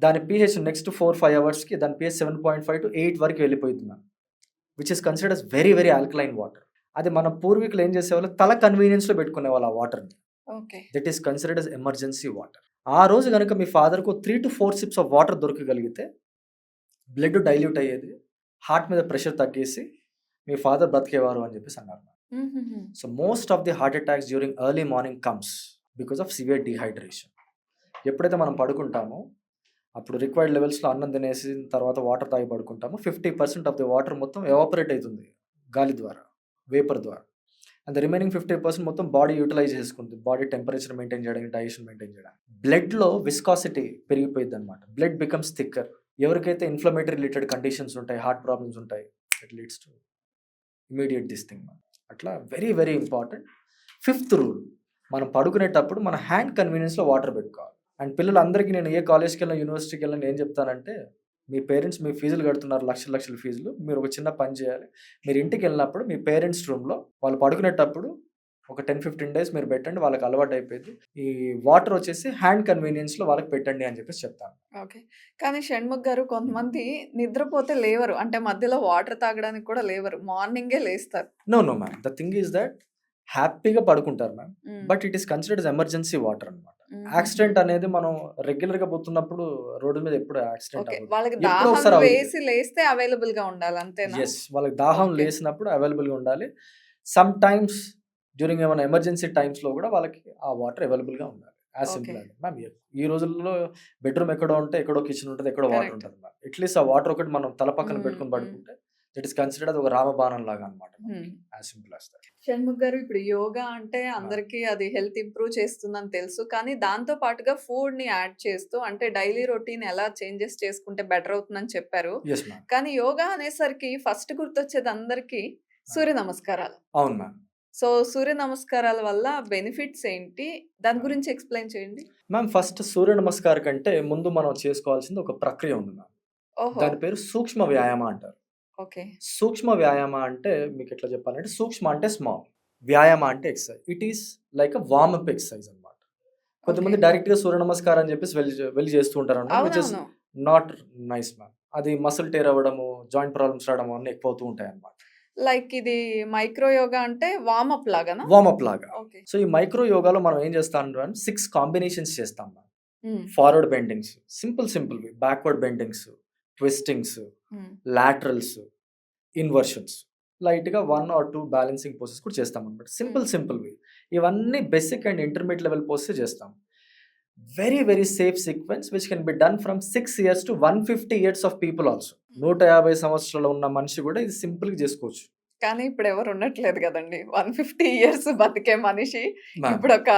దాని pH నెక్స్ట్ 4-5 అవర్స్కి దాని pH 7.5 to 8 వరకు వెళ్ళిపోయింది ma'am. Which is considered as very very alkaline water. అది మన పూర్వీకులు ఏం చేసేవాళ్ళు, తల కన్వీనియన్స్లో పెట్టుకునేవాళ్ళు ఆ వాటర్ని. Okay. That is considered as emergency water. ఆ రోజు కనుక మీ ఫాదర్కు 3 to 4 sips ఆఫ్ వాటర్ దొరకగలిగితే బ్లడ్ డైల్యూట్ అయ్యేది, హార్ట్ మీద ప్రెషర్ తగ్గేసి మీ ఫాదర్ బ్రతికేవారు అని చెప్పేసి అన్నారు. So most of the heart attacks during early morning comes because of severe dehydration. ఎప్పుడైతే మనం పడుకుంటామో అప్పుడు రిక్వైర్డ్ లెవెల్స్లో అన్నం తినేసిన తర్వాత వాటర్ తాగి పడుకుంటామో 50% ఆఫ్ ది వాటర్ మొత్తం ఎవాపరేట్ అవుతుంది గాలి ద్వారా, వేపర్ ద్వారా. అండ్ ద రిమైనింగ్ 50% మొత్తం బాడీ యూటిలైజ్ చేసుకుంటుంది, బాడీ టెంపరేచర్ మెయింటైన్ చేయడానికి, డైజెషన్ మెయింటైన్ చేయడానికి. బ్లడ్లో విస్కాసిటీ పెరిగిపోయింది అనమాట. Blood becomes thicker. ఎవరికైతే ఇన్ఫ్లమేటరీ రిలేటెడ్ కండిషన్స్ ఉంటాయి, హార్ట్ ప్రాబ్లమ్స్ ఉంటాయి, it leads to immediate this thing. అట్లా very very important. 5th rule, మనం పడుకునేటప్పుడు మన హ్యాండ్ కన్వీనియన్స్లో వాటర్ పెట్టుకోవాలి. అండ్ పిల్లలందరికీ నేను ఏ కాలేజ్కి వెళ్ళినా యూనివర్సిటీకి వెళ్ళినా ఏం చెప్తానంటే, మీ పేరెంట్స్ మీ ఫీజులు కడుతున్నారు, లక్షల ఫీజులు, మీరు ఒక చిన్న పని చేయాలి. మీరు ఇంటికి వెళ్ళినప్పుడు మీ పేరెంట్స్ రూమ్లో వాళ్ళు పడుకునేటప్పుడు ఒక 10-15 days మీరు పెట్టండి, వాళ్ళకి అలవాటు అయిపోయింది. ఈ వాటర్ వచ్చేసి హ్యాండ్ కన్వీనియన్స్లో వాళ్ళకి పెట్టండి అని చెప్పేసి చెప్తాను. ఓకే. కానీ షణ్ముఖ్ గారు, కొంతమంది నిద్రపోతే లేవరు. అంటే మధ్యలో వాటర్ తాగడానికి కూడా లేవరు. మార్నింగే లేస్తారు. No ma'am, the thing is that హ్యాపీగా పడుకుంటారు ma'am, but it is considered emergency water అనమాట. యాక్సిడెంట్ అనేది మనం రెగ్యులర్ గా పోతున్నప్పుడు రోడ్డు మీద ఎప్పుడు యాక్సిడెంట్ ఓకే. అవ్వదు. వాళ్ళకి ఎప్పుడో దాహం ఒకసారి అవుతుంది. వేసి లేస్తే అవైలబుల్ గా ఉండాలి, అంతేనా? ఎస్, వాళ్ళకి దాహం ఓకే. లేసినప్పుడు అవైలబుల్ గా ఉండాలి. సమ్ టైమ్స్ డ్యూరింగ్ ఏమైనా ఎమర్జెన్సీ టైమ్స్ లో కూడా వాళ్ళకి ఆ వాటర్ అవైలబుల్ గా ఉండాలి. As simple okay. అండి మ్యామ్. ఈ రోజుల్లో బెడ్రూమ్ ఎక్కడో ఉంటే ఎక్కడో కిచెన్ ఉంటుంది, ఎక్కడో వాటర్ కరెక్ట్. ఉంటుంది మ్యామ్. అట్లీస్ట్ ఆ వాటర్ ఒకటి మనం తల పక్కన పెట్టుకుని పడుకుంటే దట్ ఈస్ కన్సిడర్డ్ ఒక రామబాణం లాగా అనమాట. As simple as that. Shanmukh గారు, ఇప్పుడు యోగా అంటే అందరికీ అది హెల్త్ ఇంప్రూవ్ చేస్తుందని తెలుసు. కానీ దాంతో పాటుగా ఫుడ్ ని యాడ్ చేస్తూ, అంటే డైలీ రొటీన్ ఎలా చేంజెస్ చేసుకుంటే బెటర్ అవుతుందని చెప్పారు. Yes ma'am. కానీ యోగా అనేసరికి ఫస్ట్ గుర్తొచ్చేది అందరికీ సూర్య నమస్కారాలు. అవును మ్యామ్. సో సూర్య నమస్కారాల వల్ల బెనిఫిట్స్ ఏంటి, దాని గురించి ఎక్స్ప్లెయిన్ చేయండి. మ్యామ్, ఫస్ట్ సూర్య నమస్కార్ కంటే ముందు మనం చేసుకోవాల్సింది ఒక ప్రక్రియ ఉంది మ్యామ్. ఓహో. దాని పేరు సూక్ష్మ వ్యాయామ అంటారు. ఓకే. సూక్ష్మ వ్యాయామ అంటే మీకు ఎట్లా చెప్పాలంటే, సూక్ష్మ అంటే స్మాల్, వ్యాయామ అంటే exercise. It is like a warmup exercise అనమాట. కొంతమంది ఓకే. డైరెక్ట్ గా సూర్య నమస్కారం అని చెప్పేసి వెళ్ళి చేస్తూ ఉంటారు అనమాట, విచ్ ఇస్ అవునవును. Not nice ma'am. అది మసిల్ టేర్ అవ్వడము, జాయింట్ ప్రాబ్లమ్స్ రావడం అన్నీ ఎక్కువ అవుతూ ఉంటాయి అనమాట. లైక్ ఇది మైక్రో యోగా అంటే వార్మప్ లాగానా? వార్మప్ లాగా. ఓకే. సో ఈ మైక్రో యోగాలో మనం ఏం చేస్తాం అంటే 6 కాంబినేషన్స్ చేస్తాం ma'am. Um, forward bendings, simple backward bendings, twistings, um, laterals, inversions, లైట్గా 1 or 2 బ్యాలెన్సింగ్ పోసెస్ కూడా చేస్తాం అనమాట. సింపుల్వి ఇవన్నీ basic and intermediate level poses చేస్తాం. Very very safe sequence which can be done from 6 years to 150 years of people also. 150 సంవత్సరాలు ఉన్న మనిషి కూడా ఇది సింపుల్గా చేసుకోవచ్చు. కానీ ఇప్పుడు ఎవరు ఉండట్లేదు కదండి. 150 years బతికే మనిషి మ్యామ్, ఇప్పుడు ఒక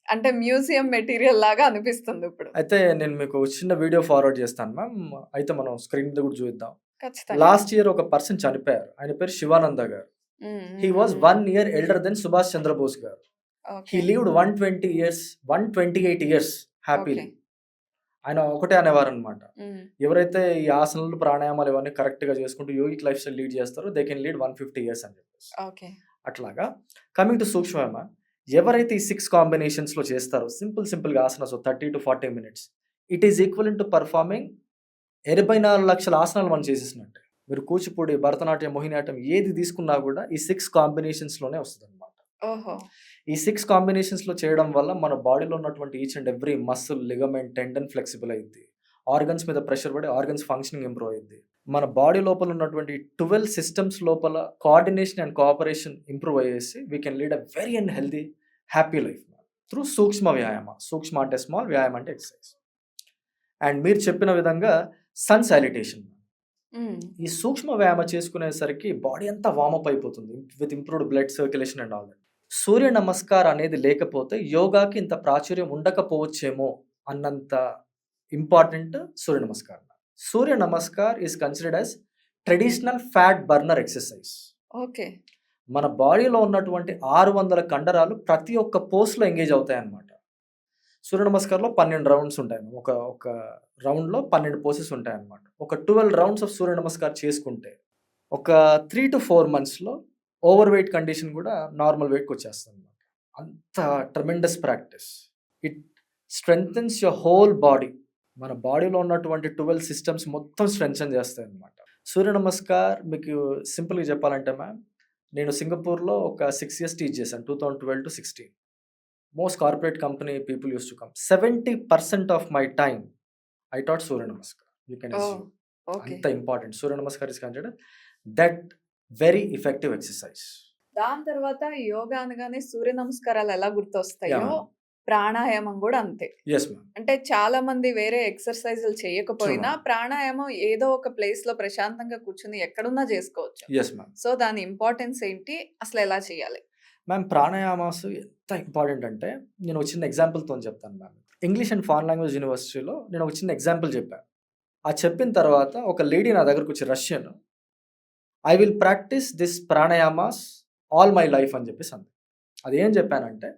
అంటే మ్యూజియం మెటీరియల్ లాగా అనిపిస్తుంది ఇప్పుడు. అయితే నేను మీకు చిన్న వీడియో ఫార్వర్డ్ చేస్తాను మ్యామ్. అయితే మనం స్క్రీన్ మీద కూడా చూద్దాం. ఖచ్చితంగా. లాస్ట్ ఇయర్ ఒక పర్సన్ చనిపోయారు. ఆయన పేరు Shivananda garu. He was 1 year elder than Subhash Chandrabose garu. He lived 128 years happily. ఆయన ఒకటే అనేవారు అనమాట, ఎవరైతే ఈ ఆసనాలు ప్రాణాయామాలు ఇవన్నీ కరెక్ట్ గా చేసుకుంటూ యోగిక్ లైఫ్ స్టైల్ లీడ్ చేస్తారో దే కెన్ లీడ్ 150 years అని చెప్పేసి. ఓకే. అట్లాగా కమింగ్ టు సూక్ష్మవ్యాయామ, ఎవరైతే ఈ 6 కాంబినేషన్స్ లో చేస్తారో సింపుల్గా asanas 30 to 40 minutes, it is equal to performing 84 లక్షల ఆసనాలు మనం చేసేసినట్టే. మీరు కూచిపూడి, భరతనాట్యం, మోహినియాట్టం ఏది తీసుకున్నా కూడా ఈ 6 కాంబినేషన్స్ లోనే వస్తుంది అనమాట. ఓహో. ఈ 6 కాంబినేషన్స్ లో చేయడం వల్ల మన బాడీలో ఉన్నటువంటి each and every muscle, ligament, tendon flexible అయ్యింది. ఆర్గన్స్ మీద ప్రెషర్ పడి ఆర్గన్స్ ఫంక్షనింగ్ ఇంప్రూవ్ అయ్యింది. మన బాడీ లోపల ఉన్నటువంటి 12 systems లోపల కోఆర్డినేషన్ అండ్ కోఆపరేషన్ ఇంప్రూవ్ అయ్యేసి we can lead a very and healthy happy life through సూక్ష్మ వ్యాయామ. సూక్ష్మ అంటే స్మాల్, వ్యాయామ అంటే ఎక్సర్సైజ్. అండ్ మీరు చెప్పిన విధంగా సన్ సాలిటేషన్, ఈ సూక్ష్మ వ్యాయామ చేసుకునేసరికి బాడీ అంతా వార్మప్ అయిపోతుంది with improved blood circulation and all that. Surya Namaskar అనేది లేకపోతే యోగాకి ఇంత ప్రాచుర్యం ఉండకపోవచ్చేమో అన్నంత ఇంపార్టెంట్ సూర్య నమస్కారం. Surya Namaskar is considered as traditional fat burner exercise. Okay. మన బాడీలో ఉన్నటువంటి 600 కండరాలు ప్రతి ఒక్క పోస్ట్లో ఎంగేజ్ అవుతాయి అన్నమాట. సూర్య నమస్కారంలో 12 రౌండ్స్ ఉంటాయి. ఒక రౌండ్‌లో 12 పోసెస్ ఉంటాయన్నమాట. ఒక 12 రౌండ్స్ ఆఫ్ సూర్య నమస్కార్ చేసుకుంటే ఒక 3-4 మంత్స్‌లో ఓవర్ వెయిట్ కండిషన్ కూడా నార్మల్ వెయిట్‌కొచ్చేస్తదన్నమాట. అంత tremendous practice. It strengthens your whole body. మన బాడీలో ఉన్నటువంటి 12 సిస్టమ్స్ మొత్తం స్ట్రెంథెన్ చేస్తాయన్నమాట. సూర్య నమస్కార్ మీకు సింపుల్‌గా చెప్పాలంటే మ్యామ్, నేను సింగపూర్‌లో ఒక 6 ఇయర్స్ టీచ్ చేశాను. 2012-16. Most corporate company people used to come. 70% of my time I taught Surya Namaskar. You can oh! assume. Okay. Anta important. Surya Namaskar is considered that very effective exercise. దాని తర్వాత యోగా అనగానే సూర్య నమస్కారాలు ఎలా Yeah, గుర్తొస్తాయో, ma'am. ప్రాణాయామం గూడా అంతే. Yes, ma'am. అంటే చాలా మంది వేరే ఎక్సర్‌సైజులు True, చేయకపోయినా ma'am. ప్రాణాయామం ఏదో ఒక ప్లేస్‌లో ప్రశాంతంగా కూర్చొని ఎక్కడున్నా చేసుకోవచ్చు. Yes, ma'am. సో, దాని ఇంపార్టెన్స్ ఏంటి? అసలెలా చేయాలి? మ్యామ్ ప్రాణాయామాస్ ఎంత ఇంపార్టెంట్ అంటే నేను ఒక చిన్న ఎగ్జాంపుల్‌తోని చెప్తాను ma'am. English and foreign language యూనివర్సిటీలో నేను ఒక చిన్న ఎగ్జాంపుల్ చెప్పా. ఆ చెప్పిన తర్వాత ఒక లేడీ నా దగ్గరకొచ్చి Russian, "I will practice this pranayamas all my life" అని చెప్పేసి అంది. అదేం చెప్పానంటే,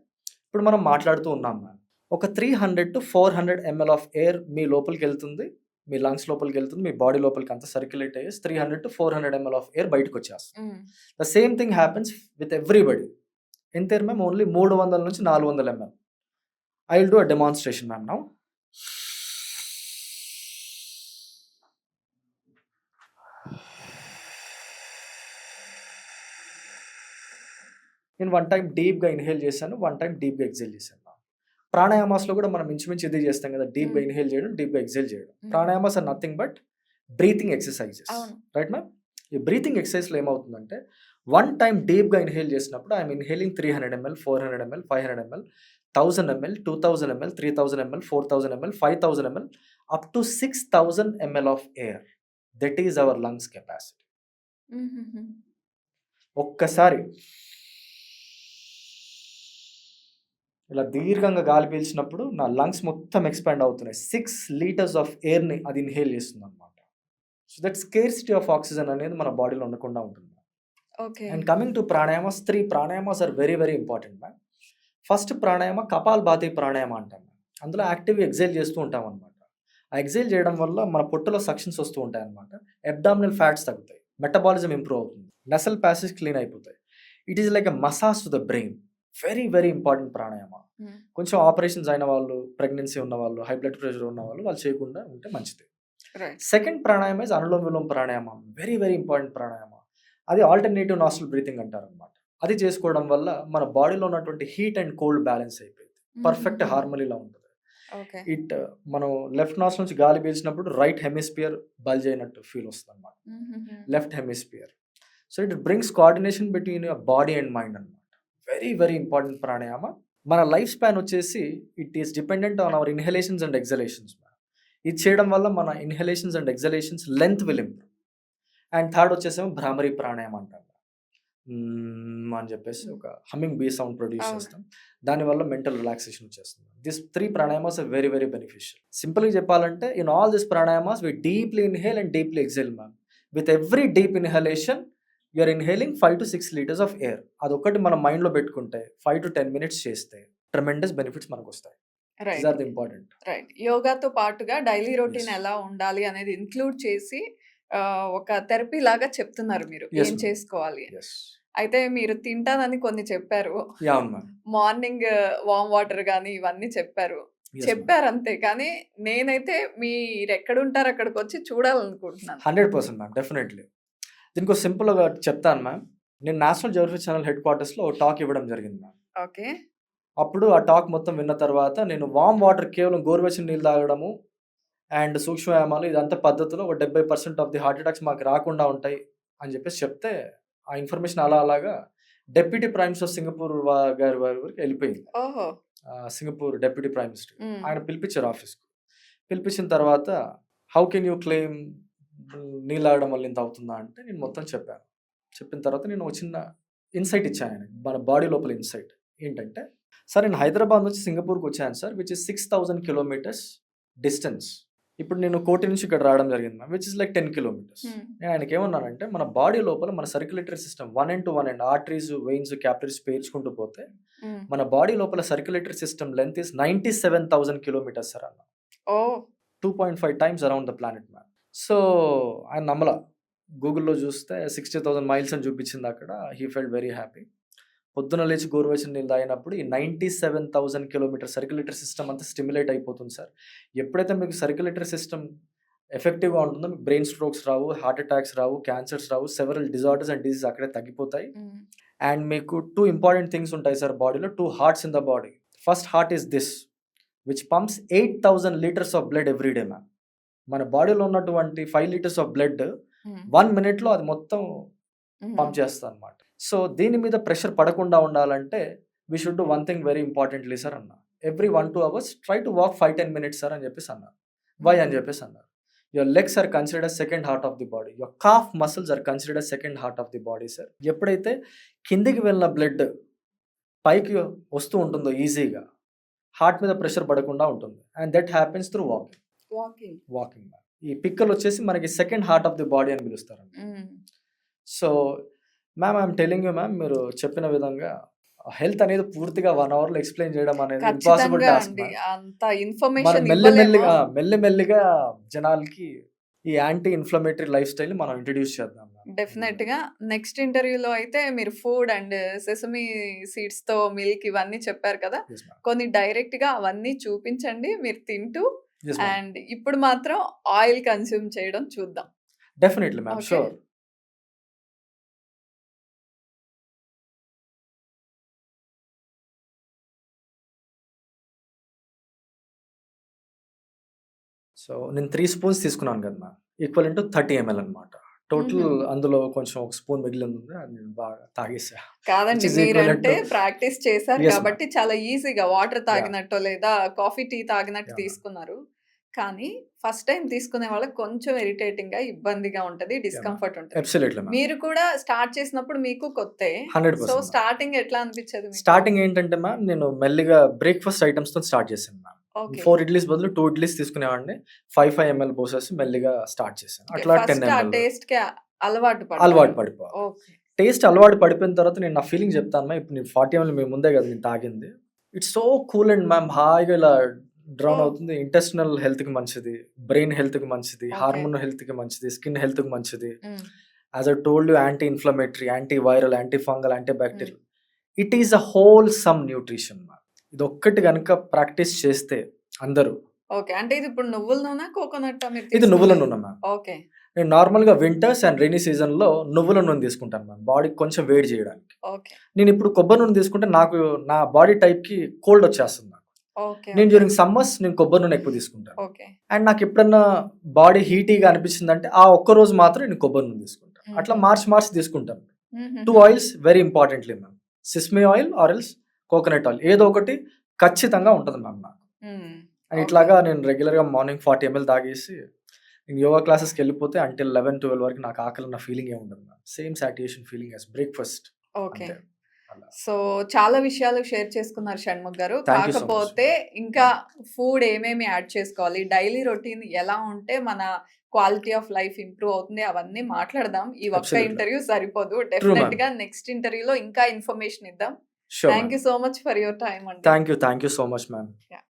ఇప్పుడు మనం మాట్లాడుతూ ఉన్నాం మ్యామ్. ఒక 300-400 ఎంఎల్ ఆఫ్ ఎయిర్ మీ లోపలికెళ్తుంది. మీ లంగ్స్ లోపలికెళ్తుంది. మీ బాడీ లోపలికి అంతా సర్క్యులేట్ అయ్యేసి 300-400 ఎంఎల్ ఆఫ్ ఎయిర్ బయటకొచ్చేస్తుంది. Hmm. The same thing happens with everybody. ఎంత air ma'am? Only 300-400 ML. I will do a demonstration ma'am now. నేను 1 టైమ్ డీప్‌గా ఇన్‌హేల్ చేశాను. 1 టైమ్ డీప్‌గా ఎక్స్‌హేల్ చేశాను మ్యామ్. ప్రాణాయామాస్‌లో కూడా మనం ఇంచుమించు ఇదే చేస్తాం కదా! డీప్‌గా హ్మ్. ఇన్‌హేల్ చేయడం, డీప్‌గా ఎక్స్‌హేల్ చేయడం. Hmm. Pranayamas are nothing but breathing exercises. అవును. Right ma'am? ఈ బ్రీతింగ్ ఎక్సర్‌సైజ్‌లో ఏమవుతుందంటే 1 టైమ్ డీప్‌గా ఇన్‌హేల్ చేసినప్పుడు I am inhaling 300 ml, 400 ml, 500 ml, 1000 ml, 2000 ml, 3000 ml, 4000 ml, 5000 ml, up to 6000 ml of air. That is our lungs capacity. హుహుహు. ఒక్కసారి ఇలా దీర్ఘంగా గాలి పీల్చినప్పుడు నా లంగ్స్ మొత్తం ఎక్స్‌పాండ్ అవుతున్నాయి. 6 లీటర్స్ ఆఫ్ ఎయిర్‌ని అది ఇన్‌హేల్ చేస్తుందన్నమాట. So that scarcity of oxygen అనేది మన బాడీలో ఉండకుండా ఉంటుంది. Okay. And coming to pranayamas, 3 pranayamas are very very important ma'am. First pranayama kapalbhati pranayama అంటాం. అందులో యాక్టివ్‌గా ఎక్స్‌హేల్ చేస్తూ ఉంటామన్నమాట. ఆ ఎక్స్‌హేల్ చేయడం వల్ల మన పొట్టలో సక్షన్స్ వస్తూ ఉంటాయన్నమాట. అబ్డామినల్ ఫ్యాట్స్ తగ్గుతాయి. మెటబాలిజం ఇంప్రూవ్ అవుతుంది. నసల్ పాసెస్ క్లీన్ అయిపోతాయి. It is like a massage to the brain. Very very important pranayama. హ్మ్. కొంచెం ఆపరేషన్స్ అయిన వాళ్ళు, ప్రెగ్నెన్సీ ఉన్నవాళ్ళు, హై బ్లడ్ ప్రెషర్ ఉన్నవాళ్ళు వాళ్ళు చేయకుండా ఉంటే మంచిది. Right. Second pranayama is anuloma viloma pranayama. Very very important pranayama. అది ఆల్టర్నేటివ్ నాస్ట్రల్ బ్రీతింగ్ అంటారన్నమాట. అది చేసుకోవడం వల్ల మన బాడీలో ఉన్నటువంటి హీట్ అండ్ కోల్డ్ బ్యాలెన్స్ అయిపోయింది. పర్ఫెక్ట్ హుహుహు. హార్మనీలా ఉంటుంది. ఓకే. మనం లెఫ్ట్ నాస్ట్రిల్ నుంచి గాలి పీల్చినప్పుడు రైట్ హెమిస్ఫియర్ బల్జ్ అయినట్టు ఫీల్ వస్తుందన్నమాట. హుహుహు. Left hemisphere. So it brings coordination between your body and mind అన్నమాట. Very very important pranayama. మన లైఫ్ స్పాన్ వచ్చేసి it is dependent on our inhalations and exhalations. ఇది చేయడం వల్ల మన inhalations and exhalations length will improve. And third వచ్చేసేమో భ్రామరి ప్రాణాయామం అంటాం. అని చెప్పేసి ఒక హమ్మింగ్ బీ సౌండ్ ప్రొడ్యూస్ అవును. చేస్తాం. దానివల్ల మెంటల్ రిలాక్సేషన్ వచ్చేస్తుంది. This 3 pranayamas are very very beneficial. సింపుల్‌గా చెప్పాలంటే in all this pranayamas we deeply inhale and deeply exhale ma'am. With every deep inhalation you are inhaling 5-6 litres of air. అదొక్కటి మనం మైండ్‌లో పెట్టుకుంటే 5-10 మినిట్స్ చేస్తే ట్రెమెండస్ బెనిఫిట్స్ మనకొస్తాయి. These right. Are the important. Right. యోగాతో పాటుగా డైలీ రొటీన్ Yes. ఎలా ఉండాలి అనేది ఇంక్లూడ్ చేసి ఒక థెరపీ లాగా చెప్తున్నారు మీరు. Yes, ఏం ma'am. చేసుకోవాలి అని. Yes. అయితే మీరు తింటానని కొన్ని చెప్పారు. Yeah, అవును మ్యామ్. మార్నింగ్ వార్మ్ వాటర్ గాని ఇవన్నీ చెప్పారు. Yes, ma'am. చెప్పారంతే. కానీ నేనైతే మీరెక్కడుంటారో అక్కడికొచ్చి చూడాలనుకుంటున్నాను. 100% మ్యామ్. డెఫినెట్‌లీ. దీనికో సింపుల్‌గా చెప్తాను మ్యామ్. నేను నేషనల్ జియోగ్రఫీ ఛానల్ హెడ్ క్వార్టర్స్‌లో ఒక టాక్ ఇవ్వడం జరిగింది మ్యామ్. ఓకే. అప్పుడు ఆ టాక్ మొత్తం విన్న తర్వాత నేను వార్మ్ వాటర్ కేవలం గోరువెచ్చని నీళ్ళు తాగడము అండ్ సూక్ష్మ వ్యాయామాలు ఇదంతా పద్ధతిలో ఒక 70% ఆఫ్ ది హార్ట్ అటాక్స్ మాకు రాకుండా ఉంటాయి అని చెప్పేసి చెప్తే ఆ ఇన్ఫర్మేషన్ అలాగా డెప్యూటీ ప్రైమ్ మినిస్టర్ సింగపూర్ గారి వరకు వెళ్ళిపోయింది. ఓహో! సింగపూర్ డెప్యూటీ ప్రైమ్ మినిస్టర్ హ్మ్. ఆయన పిలిపించారు ఆఫీస్‌కు. పిలిపించిన తర్వాత హౌ కెన్ యూ క్లెయిమ్ నీళ్ళు తాగడం వల్ల ఇంత అవుతుందా అంటే నేను మొత్తం చెప్పాను. చెప్పిన తర్వాత నేను ఒక చిన్న ఇన్సైట్ ఇచ్చాను ఆయనకి. మన బాడీ లోపల ఇన్సైట్ ఏంటంటే, సార్ నేను హైదరాబాద్ నుంచి సింగపూర్‌కి వచ్చాను sir which is 6000 kilometres distance. ఇప్పుడు నేను కోటి నుంచి ఇక్కడ రావడం జరిగింది ma'am, which is like 10 kilometres. నేను ఆయనకి ఏమన్నానంటే మన బాడీ లోపల మన circulatory system one end arteries, veins, capillaries పేర్చుకుంటూ పోతే మన బాడీ లోపల circulatory system length is 97,000 kilometres sir అన్న. ఓ 2.5 times around the planet ma'am. So ఆయన నమ్మల, గూగుల్లో చూస్తే 60,000 మైల్స్ అని చూపించింది అక్కడ. He felt very happy. పొద్దున లేచి గోరువెచ్చని నీళ్ళు తాగినప్పుడు ఈ 97,000 కిలోమీటర్ సర్క్యులేటరీ సిస్టమ్ అంతా స్టిమ్యులేట్ అయిపోతుంది సార్. ఎప్పుడైతే మీకు సర్క్యులేటరీ సిస్టమ్ ఎఫెక్టివ్గా ఉంటుందో మీకు brain strokes Rao, heart attacks Rao, cancers Rao, several disorders and disease అక్కడే తగ్గిపోతాయి. అండ్ మీకు 2 ఇంపార్టెంట్ థింగ్స్ ఉంటాయి సార్ బాడీలో, 2 hearts in the body. First heart is this which pumps 8,000 litres of blood every day ma'am. మన బాడీలో ఉన్నటువంటి 5 litres of blood 1 మినిట్లో అది మొత్తం పంప్ చేస్తుంది అనమాట. సో దీని మీద ప్రెషర్ పడకుండా ఉండాలంటే we should do one thing very importantly sir అన్న. Every 1-2 hours try to walk 5-10 minutes sir అని చెప్పేసి అన్నారు. వై అని చెప్పేసి అన్నారు. Your legs are considered second heart of the body, your calf muscles are considered second heart of the body sir. ఎప్పుడైతే కిందికి వెళ్ళిన బ్లడ్ పైకి వస్తూ ఉంటుందో ఈజీగా, హార్ట్ మీద ప్రెషర్ పడకుండా ఉంటుంది. And that happens through walking. ఈ పిక్కలు వచ్చేసి మనకి second heart of the body అని పిలుస్తారు. So ma'am I'm telling you ma'am, మీరు చెప్పిన విధంగా హెల్త్ అనేది పూర్తిగా 1 hourలో ఎక్స్ప్లెయిన్ చేయడం అనేది ఇంపాసిబుల్ టాస్క్. మనం మెల్లిమెల్లిగా జనాలకి ఈ యాంటీ ఇన్ఫ్లమేటరీ లైఫ్ స్టైల్ మనం ఇంట్రడ్యూస్ చేద్దాం. డెఫినెట్ గా నెక్స్ట్ ఇంటర్వ్యూలో అయితే మీరు ఫుడ్ అండ్ సెసమీ సీడ్స్ తో మిల్క్ ఇవన్నీ చెప్పారు కదా, కొన్ని డైరెక్ట్ గా అవన్నీ చూపించండి మీరు తింటూ. అండ్ ఇప్పుడు మాత్రం ఆయిల్ కన్స్యూమ్ చేయడం చూద్దాం. Definitely ma'am, sure. సో నేను 3 స్పూన్స్ తీసుకున్నాను కదా మ్యామ్, ఈక్వల్ టు 30 ml అనమాట. టోటల్ అందులో కొంచెం ఒక స్పూన్ మిగిలింది ఉంది, అది నేను బాగా తాగేసా. కాదండి, మీరంటే ప్రాక్టీస్ చేశారు కాబట్టి చాలా ఈజీగా వాటర్ తాగినట్టు లేదా కాఫీ టీ తాగినట్టు తీసుకున్నారు. కానీ ఫస్ట్ టైం తీసుకునే వాళ్ళకి కొంచెం ఇరిటేటింగ్ గా ఇబ్బందిగా ఉంటది, డిస్కంఫర్ట్ ఉంటుంది. మీరు కూడా స్టార్ట్ చేసినప్పుడు మీకు కొత్తే. 100%. సో స్టార్టింగ్ ఎట్లా అనిపించదు? స్టార్టింగ్ ఏంటంటే మ్యామ్, నేను మెల్లిగా బ్రేక్ఫాస్ట్ ఐటమ్స్ తో స్టార్ట్ చేశాను మ్యామ్. 4 ఇడ్లీస్ బదులు 2 ఇడ్లీస్ తీసుకునేవాడిని. 5 ml పోసేసి మెల్లిగా స్టార్ట్ చేశాను. అట్లా 10 ml టేస్ట్ కి అలవాటు పడిపోవాలి. టేస్ట్ అలవాటు పడిపోయిన తర్వాత నేను నా ఫీలింగ్ చెప్తాను మ్యామ్. ఇప్పుడు నేను 40 ml మీ ముందే కదా నేను తాగింది. It's so cool and ma'am, హాయిగా ఇలా డ్రౌన్ అవుతుంది. ఇంటెస్టినల్ హెల్త్ కి మంచిది, బ్రెయిన్ హెల్త్ కి మంచిది, హార్మోన్ హెల్త్ కి మంచిది, స్కిన్ హెల్త్ కి మంచిది. As I told you, anti inflammatory, anti viral, anti fungal, anti bacterial. It is a whole some nutrition ma'am. ఇది ఒక్కటి కనుక ప్రాక్టీస్ చేస్తే అందరూ. ఓకే, అంటే ఇది ఇప్పుడు నువ్వుల నూనె, కోకోనట్? ఇది నువ్వుల నూనె మ్యామ్. ఓకే. నేను నార్మల్గా వింటర్స్ అండ్ రైనీ సీజన్ లో నువ్వుల నూనె తీసుకుంటాను మ్యామ్, బాడీకి కొంచెం వేడి చేయడానికి. నేను ఇప్పుడు కొబ్బరి నూనె తీసుకుంటే నాకు నా బాడీ టైప్ కి కోల్డ్ వచ్చేస్తుంది. నేను డ్యూరింగ్ సమ్మర్స్ నేను కొబ్బరి నూనె ఎక్కువ తీసుకుంటాను. అండ్ నాకు ఎప్పుడన్నా బాడీ హీటీగా అనిపించింది అంటే ఆ ఒక్క రోజు మాత్రం నేను కొబ్బరి నూనె తీసుకుంటాను. అట్లా మార్చి తీసుకుంటాను. 2 oils very importantly ma'am, sesame oil or else coconut oil, ఏదో ఒకటి ఖచ్చితంగా ఉంటుంది మ్యామ్ నాకు. అండ్ ఇట్లాగా నేను రెగ్యులర్గా మార్నింగ్ 40 ml తాగేసి నేను యోగా క్లాసెస్కి వెళ్ళిపోతే అంటిల్ 11-12 వరకు నాకు ఆకలి ఉన్న ఫీలింగ్ ఉండదు ma'am. Same satisfaction feeling as breakfast. Okay. So చాలా విషయాలు షేర్ చేసుకున్నారు షణ్ముఖ్ గారు. Thank you so much. కాకపోతే ఇంకా ఫుడ్ ఏమేమి యాడ్ చేసుకోవాలి, డైలీ రొటీన్ ఎలా ఉంటే మన క్వాలిటీ ఆఫ్ లైఫ్ ఇంప్రూవ్ అవుతుంది, అవన్నీ మాట్లాడదాం. ఈ ఒక్క Absolutely. ఇంటర్వ్యూ సరిపోదు, True, డెఫినెట్ ma'am. గా నెక్స్ట్ ఇంటర్వ్యూలో ఇంకా ఇన్ఫర్మేషన్ ఇద్దాం. Sure, thank ma'am. You so much for your time అండి. Thank you so much, ma'am. Yeah.